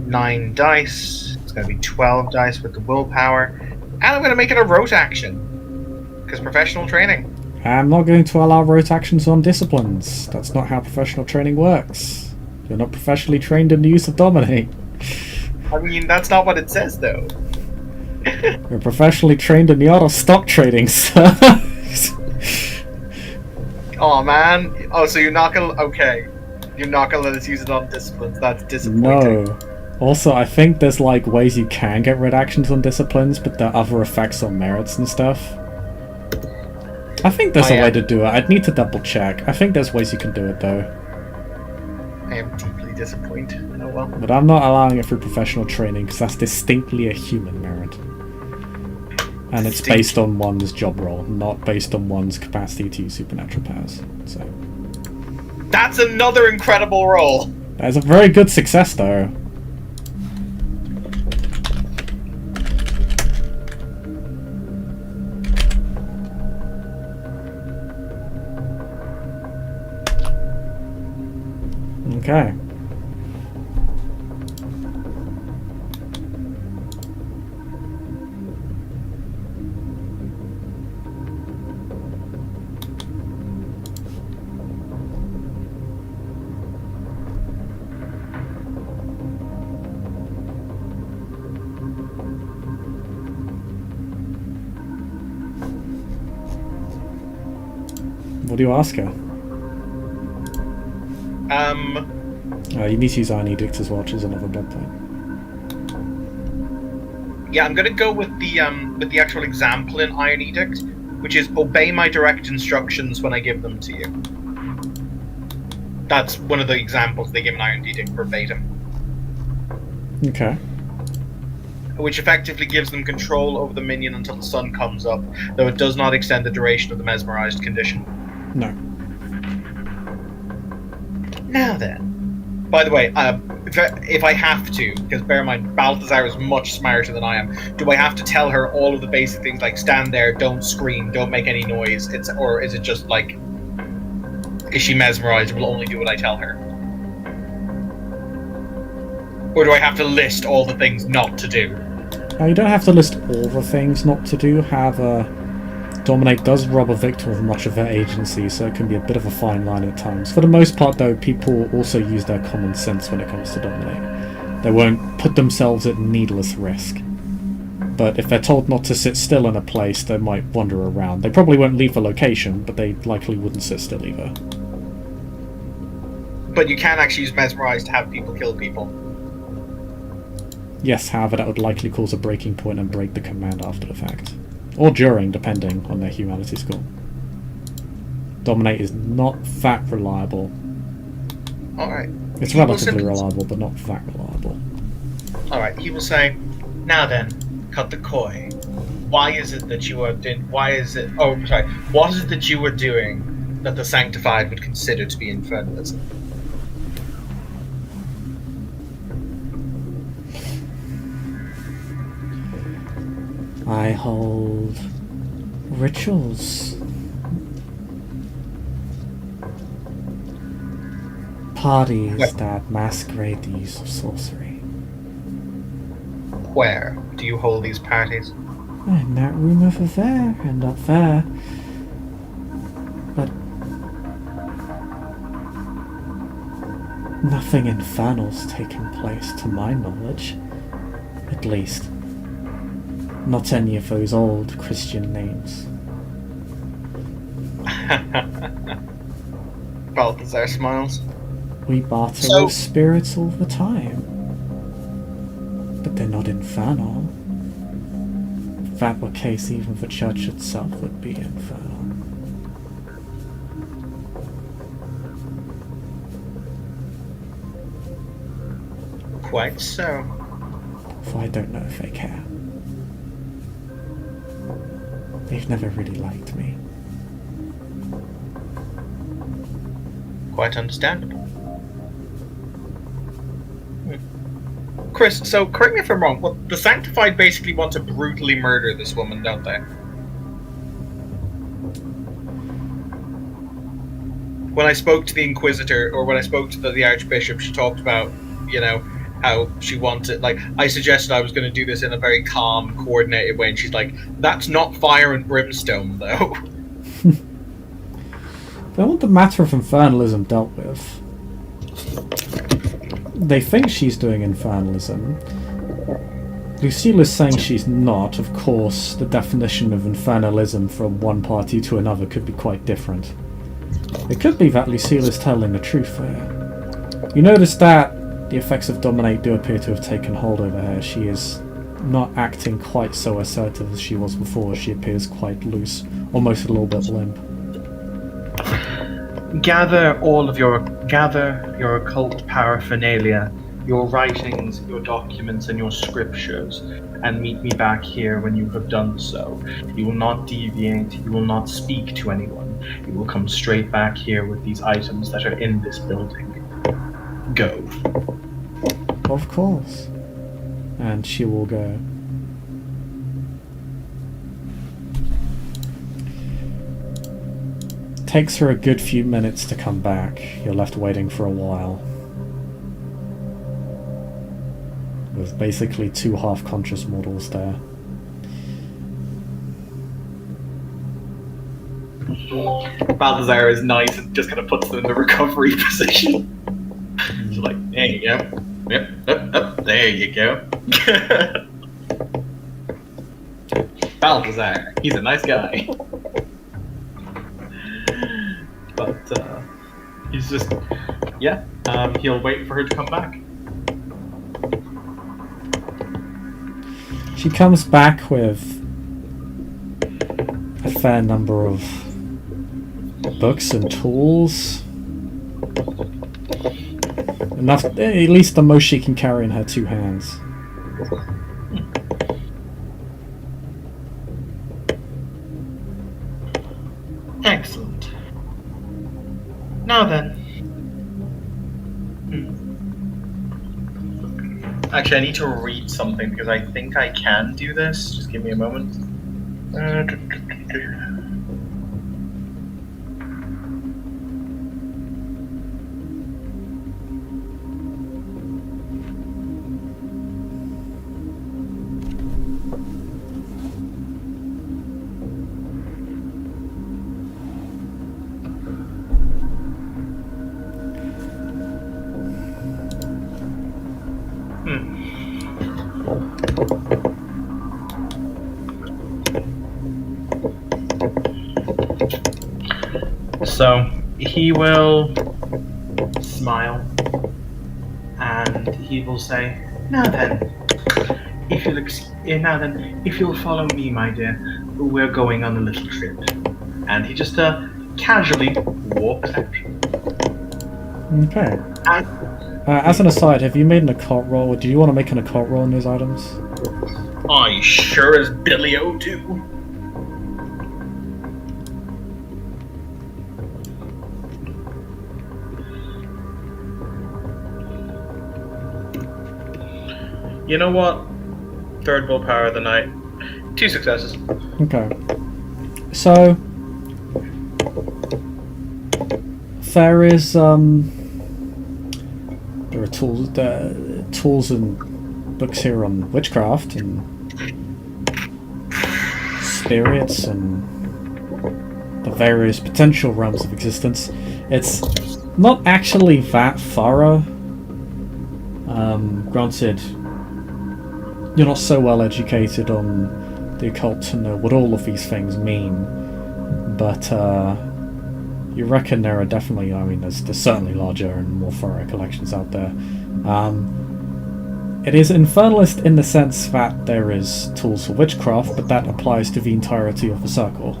9 dice. It's going to be 12 dice with the Willpower. And I'm going to make it a rote action. Because professional training. I'm not going to allow rote actions on disciplines. That's not how professional training works. You're not professionally trained in the use of Dominate. I mean, that's not what it says, though. You're professionally trained in the art of stock trading, sir. Oh man. Oh, so you're not gonna... Okay. You're not gonna let us use it on disciplines. That's disappointing. No. Also, I think there's ways you can get red actions on disciplines, but there are other effects on merits and stuff. I think there's a way to do it. I'd need to double check. I think there's ways you can do it, though. I am deeply disappointed. Oh well. But I'm not allowing it through professional training, because that's distinctly a human merit. And it's based on one's job role, not based on one's capacity to use supernatural powers. So that's another incredible roll. That is a very good success, though. Okay. What do you ask her? You need to use Iron Edict as well, which is another blood point. Yeah, I'm gonna go with the actual example in Iron Edict, which is obey my direct instructions when I give them to you. That's one of the examples they give in Iron Edict verbatim. Okay. Which effectively gives them control over the minion until the sun comes up, though it does not extend the duration of the mesmerized condition. No. Now then. By the way, if I have to, because bear in mind, Balthazar is much smarter than I am, do I have to tell her all of the basic things like stand there, don't scream, don't make any noise, or is it just like, is she mesmerized and will only do what I tell her? Or do I have to list all the things not to do? You don't have to list all the things not to do. However, Dominate does rob a victim of much of their agency, so it can be a bit of a fine line at times. For the most part, though, people also use their common sense when it comes to Dominate. They won't put themselves at needless risk. But if they're told not to sit still in a place, they might wander around. They probably won't leave the location, but they likely wouldn't sit still either. But you can actually use mesmerize to have people kill people. Yes, however, that would likely cause a breaking point and break the command after the fact. Or during, depending on their humanity score. Dominate is not that reliable. Alright. It's relatively reliable, but not that reliable. Alright, he will say, now then, cut the coy. Why is it that you are what is it that you are doing that the Sanctified would consider to be infernalism? I hold rituals. Parties that masquerade the use of sorcery. Where do you hold these parties? In that room over there, and up there. But nothing infernal's taken place to my knowledge. At least, not any of those old Christian names. Balthazar smiles. We barter with spirits all the time. But they're not infernal. If that were the case, even the church itself would be infernal. Quite so. For I don't know if they care. They've never really liked me. Quite understandable. Chris, so correct me if I'm wrong, well, the Sanctified basically want to brutally murder this woman, don't they? When I spoke to the Inquisitor, or when I spoke to the Archbishop, she talked about, you know, how she wanted, like, I suggested I was going to do this in a very calm, coordinated way, and she's like, that's not fire and brimstone, though. They want the matter of infernalism dealt with. They think she's doing infernalism. Lucille is saying she's not. Of course, the definition of infernalism from one party to another could be quite different. It could be that Lucille is telling the truth there. You notice that the effects of Dominate do appear to have taken hold over her. She is not acting quite so assertive as she was before. She appears quite loose, almost a little bit limp. Gather your occult paraphernalia, your writings, your documents, and your scriptures, and meet me back here when you have done so. You will not deviate, you will not speak to anyone. You will come straight back here with these items that are in this building. Go. Of course. And she will go. Takes her a good few minutes to come back. You're left waiting for a while. With basically two half-conscious models there. Balthazar is nice and just kind of puts them in the recovery position. She's like, there you go. Yep, there you go. Balthazar, he's a nice guy. But he's just, he'll wait for her to come back. She comes back with a fair number of books and tools. Enough, at least the most she can carry in her two hands. Excellent. Now then. Actually, I need to read something because I think I can do this. Just give me a moment. So he will smile, and he will say, "Now then, if you'll follow me, my dear, we're going on a little trip." And he just casually walks out. Okay. And As an aside, have you made an occult roll, or do you want to make an occult roll on these items? I sure as Billy O do. You know what? Third willpower of the night. 2 successes. Okay. So there is there are tools and books here on witchcraft and spirits and the various potential realms of existence. It's not actually that thorough. Granted, you're not so well educated on the occult to know what all of these things mean, but you reckon there are definitely, I mean, there's certainly larger and more thorough collections out there. It is infernalist in the sense that there is tools for witchcraft, but that applies to the entirety of the circle.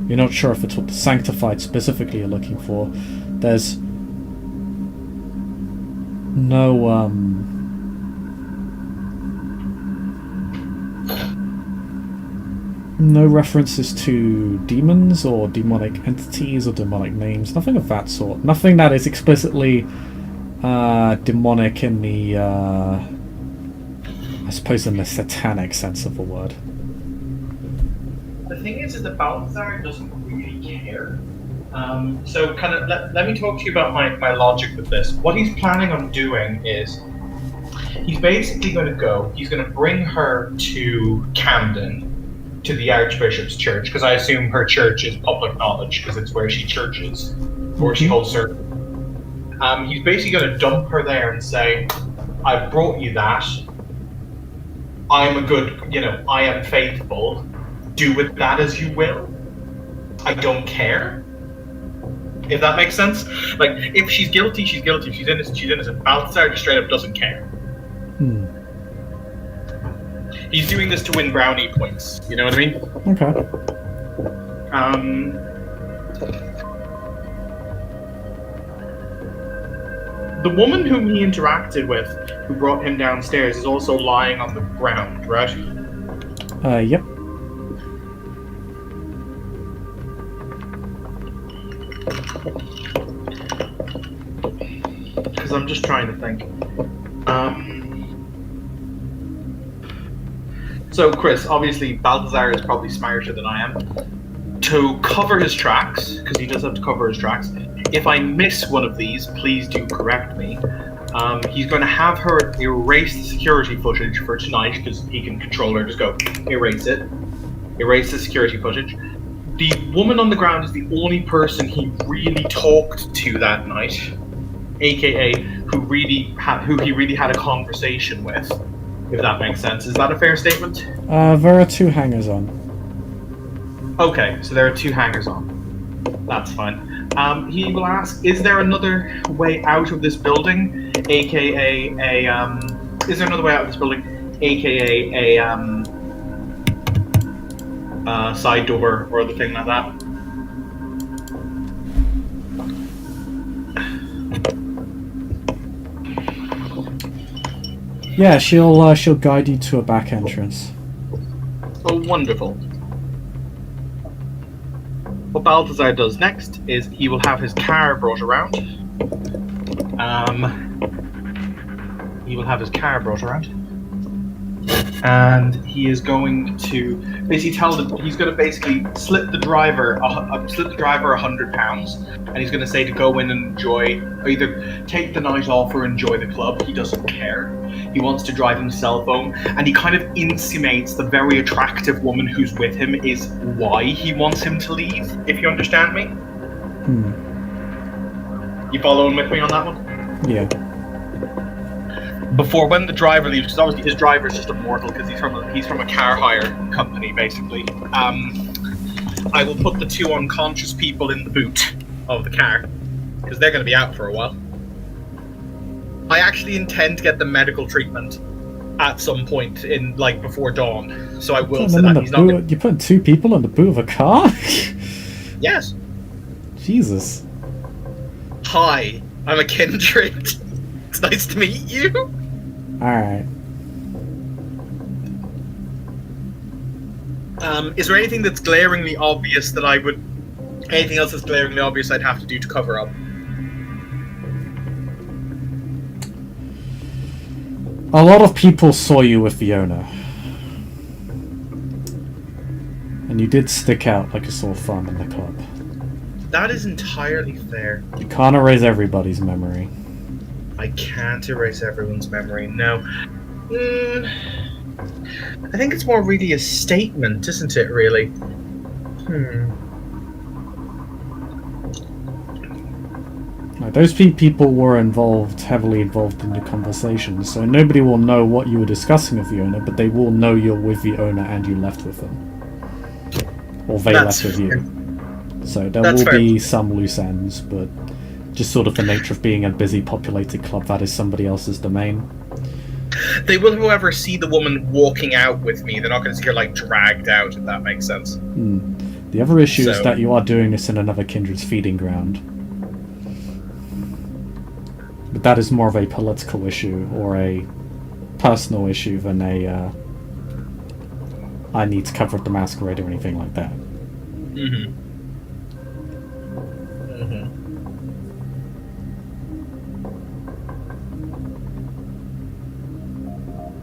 You're not sure if it's what the sanctified specifically you're looking for. There's no references to demons or demonic entities or demonic names, nothing of that sort. Nothing that is explicitly demonic in the, I suppose, in the satanic sense of the word. The thing is that Balthazar doesn't really care. So kind of let me talk to you about my logic with this. What he's planning on doing is he's basically going to go, he's going to bring her to Camden, to the Archbishop's church, because I assume her church is public knowledge, because it's where she churches, where she holds service. He's basically going to dump her there and say, "I brought you that. I'm a good, I am faithful. Do with that as you will. I don't care." If that makes sense? Like, if she's guilty, she's guilty. If she's innocent, she's innocent. Balthazar just straight up doesn't care. He's doing this to win brownie points. You know what I mean? Okay. The woman whom he interacted with, who brought him downstairs, is also lying on the ground, right? Yep. Because I'm just trying to think. So, Chris, obviously Balthazar is probably smarter than I am. To cover his tracks, because he does have to cover his tracks, if I miss one of these, please do correct me. He's going to have her erase the security footage for tonight, because he can control her. Just go, erase it. Erase the security footage. The woman on the ground is the only person he really talked to that night, aka who he really had a conversation with, if that makes sense. Is that a fair statement? There are 2 hangers on. Okay, so there are 2 hangers on. That's fine. He will ask, is there another way out of this building, aka is there another way out of this building, aka a side door or other thing like that? Yeah, she'll guide you to a back entrance. Oh, wonderful. What Balthazar does next is he will have his car brought around. And he is going to basically he's going to basically slip the driver £100, and he's going to say to go in and enjoy, either take the night off or enjoy the club. He doesn't care. He wants to drive himself home, and he kind of intimates the very attractive woman who's with him is why he wants him to leave, if you understand me. You following with me on that one? Yeah. Before, when the driver leaves, because obviously his driver is just a mortal, because he's from a car hire company, basically. I will put the 2 unconscious people in the boot of the car, because they're going to be out for a while. actually intend to get the medical treatment at some point in before dawn. So I will say that he's not. You're putting 2 people in the boot of a car? Yes. Jesus. Hi, I'm a kindred. It's nice to meet you. Alright. Is there anything that's glaringly obvious that I would... Anything else that's glaringly obvious I'd have to do to cover up? A lot of people saw you with Fiona. And you did stick out like a sore thumb in the club. That is entirely fair. You can't erase everybody's memory. I can't erase everyone's memory, no. I think it's more really a statement, isn't it, really? Like, those people were heavily involved in the conversation, so nobody will know what you were discussing with Fiona, but they will know you're with Fiona and you left with them. Or they left with you. So there will be some loose ends, but just sort of the nature of being a busy populated club, that is somebody else's domain. They will, however, see the woman walking out with me. They're not going to see her, dragged out, if that makes sense. The other issue is that you are doing this in another kindred's feeding ground. But that is more of a political issue, or a personal issue, than a I need to cover up the masquerade or anything like that.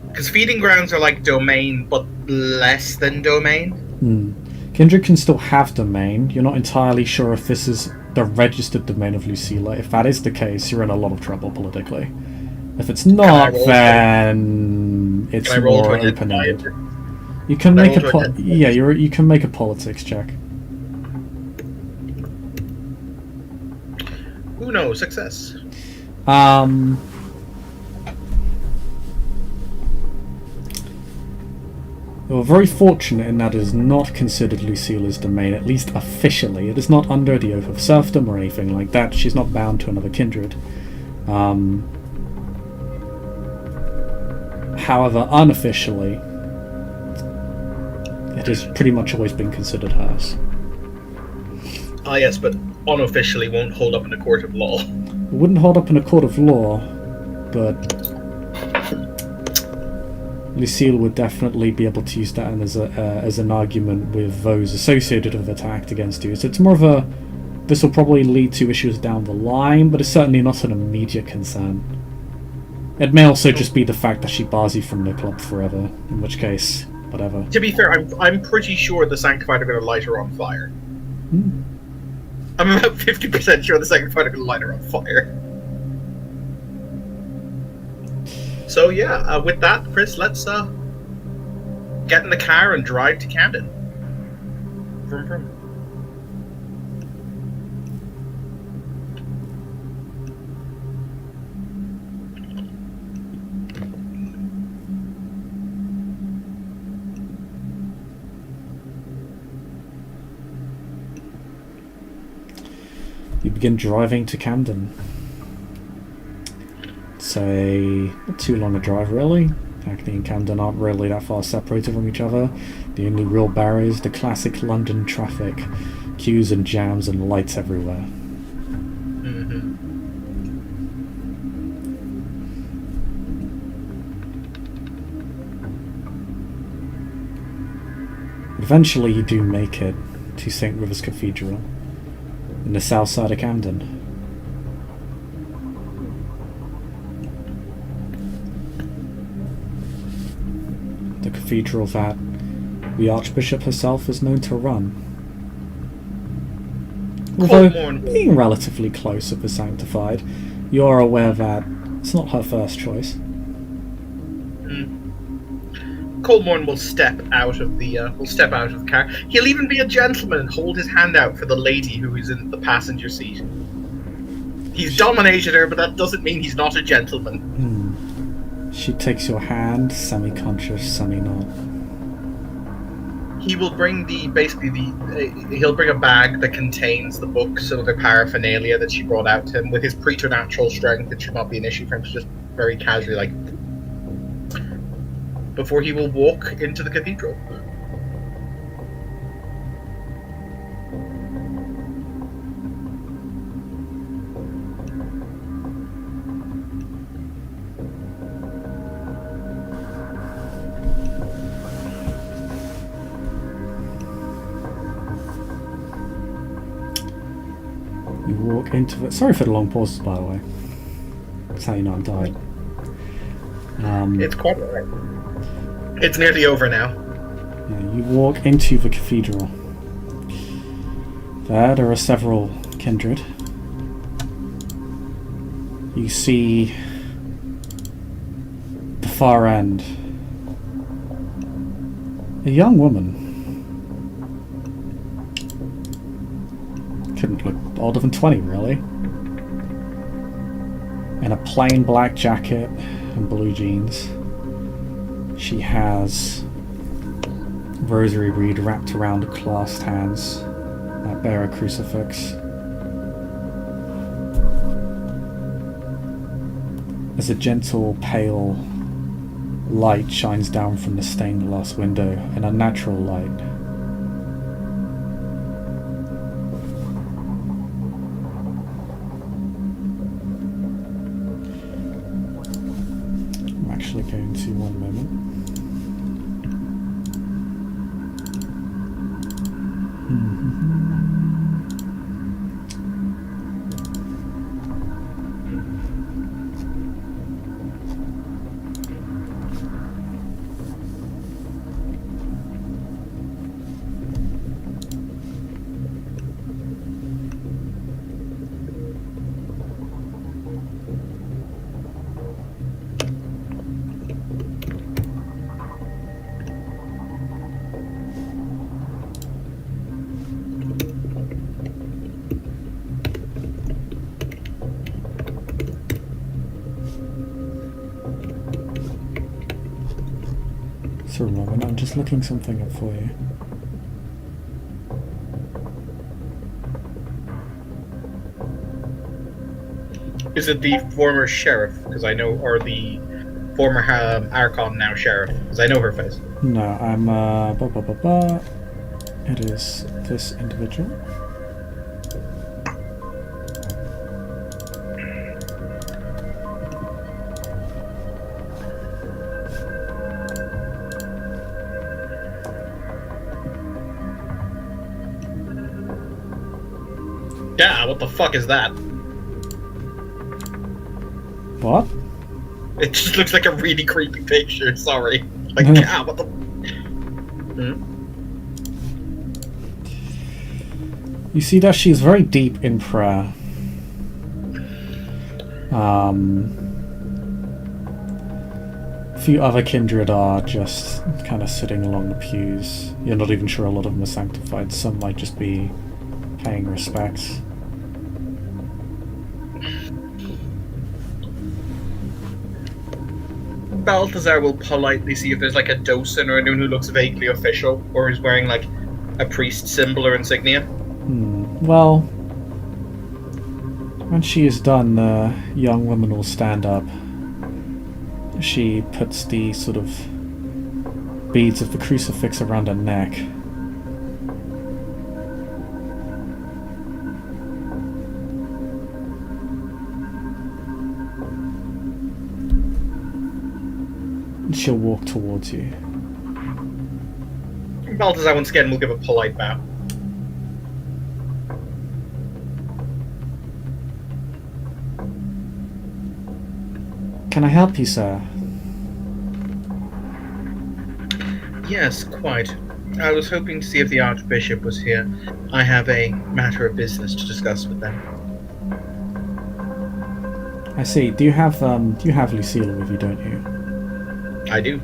Because feeding grounds are like domain, but less than domain. Kindred can still have domain. You're not entirely sure if this is the registered domain of Lucilla. If that is the case, you're in a lot of trouble politically. If it's not, then it's more open-ended. You can make you can make a politics check. Uno, success. You're very fortunate in that it is not considered Lucilla's domain, at least officially. It is not under the oath of serfdom or anything like that. She's not bound to another kindred. However, unofficially, it has pretty much always been considered hers. Ah, yes, but unofficially won't hold up in a court of law. It wouldn't hold up in a court of law, but Lucille would definitely be able to use that as an argument with those associated with the attack against you. So it's more of a... This will probably lead to issues down the line, but it's certainly not an immediate concern. It may also just be the fact that she bars you from the club forever, in which case, whatever. To be fair, I'm pretty sure the Sanctified are going to light her on fire. I'm about 50% sure the Sanctified are going to light her on fire. So yeah, with that, Chris, let's get in the car and drive to Camden. Vroom, vroom. You begin driving to Camden. Say, not too long a drive really. Hackney and Camden aren't really that far separated from each other. The only real barriers, the classic London traffic, queues and jams and lights everywhere. Eventually you do make it to St. Rivers Cathedral, in the south side of Camden. The cathedral that the Archbishop herself is known to run. Although, being relatively close with the Sanctified, you are aware that it's not her first choice. Coldmorn will step out of the car. He'll even be a gentleman and hold his hand out for the lady who is in the passenger seat. He's dominated her, but that doesn't mean he's not a gentleman. She takes your hand, semi-conscious, semi-not. He will bring he'll bring a bag that contains the books and other paraphernalia that she brought out to him. With his preternatural strength, it should not be an issue for him to just very casually, like, before he will walk into the cathedral. You walk into it. Sorry for the long pauses, by the way. That's how you know I'm tired. It's quite alright. It's nearly over now. Yeah, you walk into the cathedral. There are several kindred. You see the far end. A young woman. Couldn't look older than 20, really. In a plain black jacket and blue jeans. She has a rosary bead wrapped around her clasped hands that bear a crucifix. As a gentle, pale light shines down from the stained glass window, an unnatural light. I'm actually going to one moment. For a moment, I'm just looking something up for you. Is it the former sheriff? Because I know, or the former Archon, now sheriff? Because I know her face. No, I'm It is this individual. Yeah, what the fuck is that? What? It just looks like a really creepy picture, sorry. Like, yeah, what the... You see that she's very deep in prayer. A few other kindred are just kind of sitting along the pews. You're not even sure a lot of them are sanctified. Some might just be paying respects. Balthazar will politely see if there's like a docent or anyone who looks vaguely official, or is wearing like a priest symbol or insignia. Well, when she is done, the young woman will stand up. She puts the sort of beads of the crucifix around her neck. And she'll walk towards you. Balthazar once again will give a polite bow. Can I help you, sir? Yes, quite. I was hoping to see if the Archbishop was here. I have a matter of business to discuss with them. I see. Do you have Lucilla with you, don't you? I do.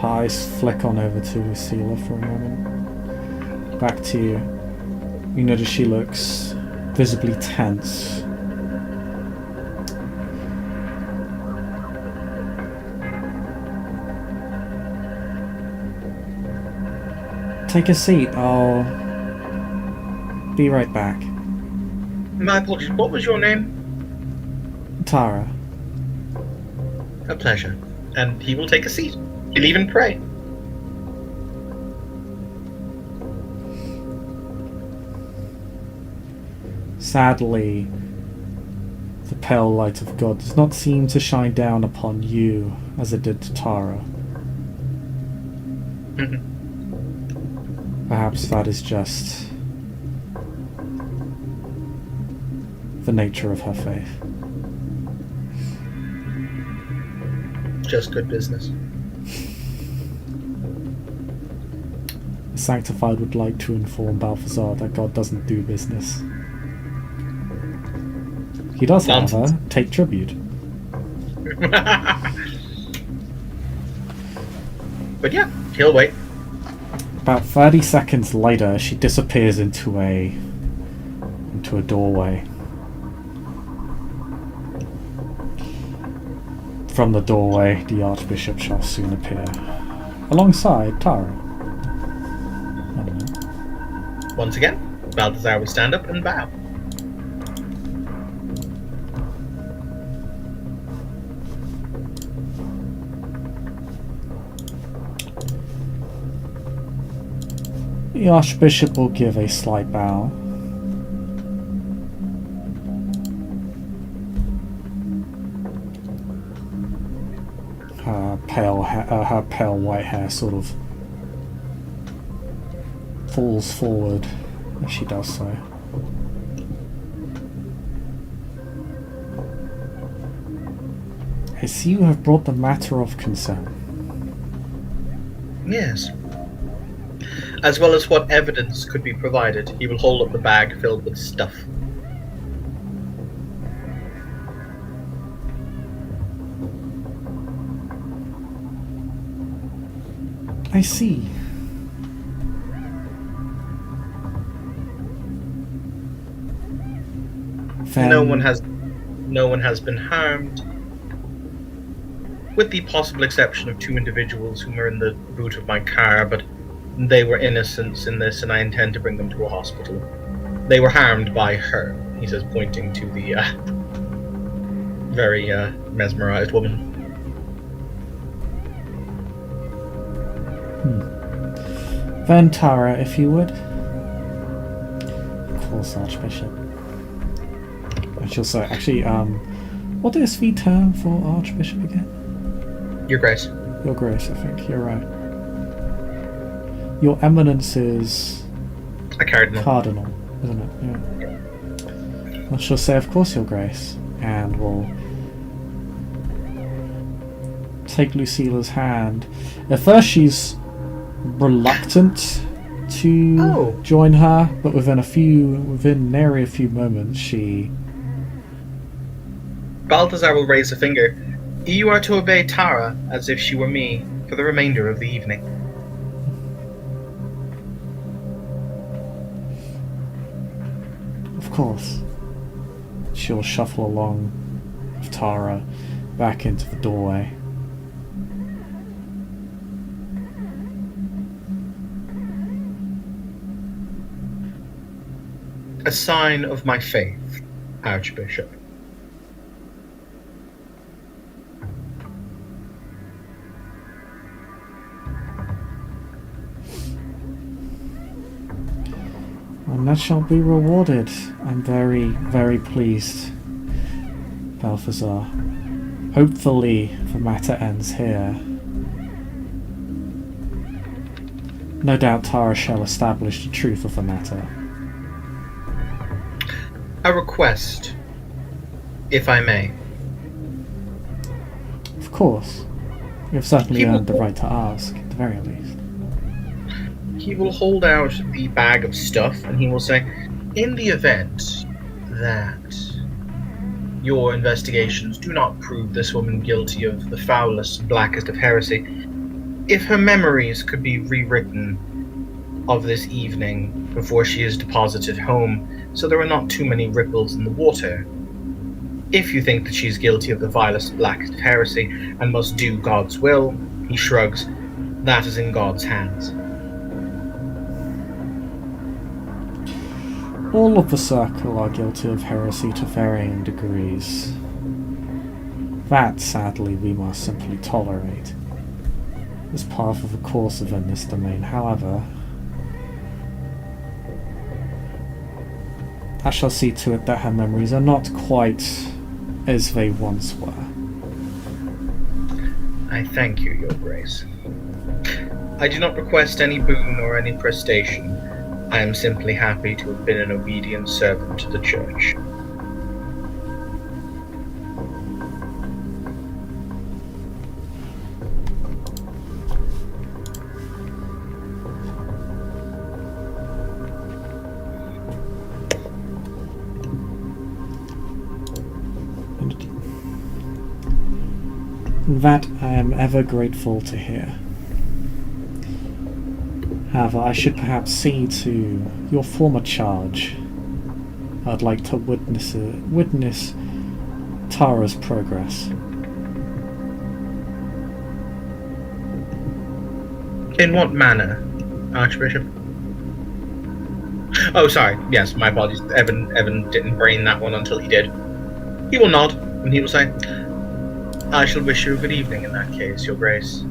Eyes flick on over to Lucilla for a moment. Back to you. You notice she looks visibly tense. Take a seat. I'll be right back. My apologies. What was your name? Tara. A pleasure. And he will take a seat. He'll even pray. Sadly, the pale light of God does not seem to shine down upon you as it did to Tara. Perhaps that is just the nature of her faith. Just good business. The Sanctified would like to inform Balthazar that God doesn't do business. He does, however, take tribute. But yeah, he'll wait. About 30 seconds later, she disappears into a doorway. From the doorway, the Archbishop shall soon appear, alongside Tara. Once again, Balthazar will stand up and bow. The Archbishop will give a slight bow. Her pale white hair sort of falls forward as she does so. I see you have brought the matter of concern. Yes. As well as what evidence could be provided, he will hold up the bag filled with stuff. I see. Then No one has been harmed, with the possible exception of 2 individuals whom are in the boot of my car, but they were innocents in this, and I intend to bring them to a hospital. They were harmed by her, he says, pointing to the very mesmerized woman. Then Tara, if you would. Of course, Archbishop. And she'll say, actually, what is the term for Archbishop again? Your Grace. Your Grace, I think. You're right. Your Eminence is A cardinal. Cardinal, isn't it? Yeah. Well, she'll say, of course, Your Grace. And we'll take Lucila's hand. At first, she's reluctant to join her, but within nary a few moments, Balthazar will raise a finger. You are to obey Tara as if she were me for the remainder of the evening. Of course. She'll shuffle along with Tara back into the doorway. A sign of my faith, Archbishop. And that shall be rewarded. I'm very, very pleased, Balthazar. Hopefully the matter ends here. No doubt Tara shall establish the truth of the matter. A request, if I may. Of course. You've certainly earned the right to ask, at the very least. He will hold out the bag of stuff and he will say, in the event that your investigations do not prove this woman guilty of the foulest, blackest of heresy, if her memories could be rewritten of this evening before she is deposited home, so there are not too many ripples in the water. If you think that she's guilty of the vilest, blackest of heresy and must do God's will, he shrugs, that is in God's hands. All of the circle are guilty of heresy to varying degrees. That, sadly, we must simply tolerate. As part of the course within this domain. However, I shall see to it that her memories are not quite as they once were. I thank you, Your Grace. I do not request any boon or any prestation. I am simply happy to have been an obedient servant to the Church. That I am ever grateful to hear. However, I should perhaps see to your former charge. I'd like to witness Tara's progress. In what manner, Archbishop? Oh, sorry. Yes, my apologies. Evan didn't brain that one until he did. He will nod, and he will say, I shall wish you a good evening in that case, Your Grace.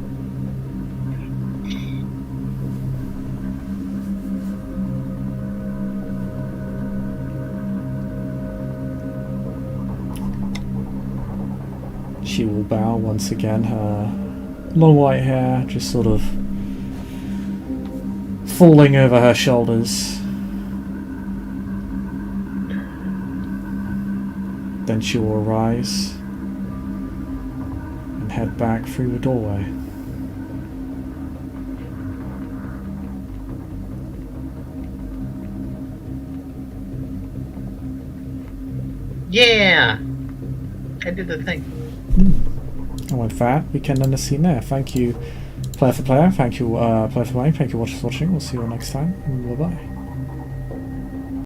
She will bow once again, her long white hair just sort of falling over her shoulders. Then she will rise and head back through the doorway. Yeah! I did the thing. And with that, we can end the scene there. Thank you, player for player. Thank you, player for playing. Thank you, watchers for watching. We'll see you all next time. Bye bye.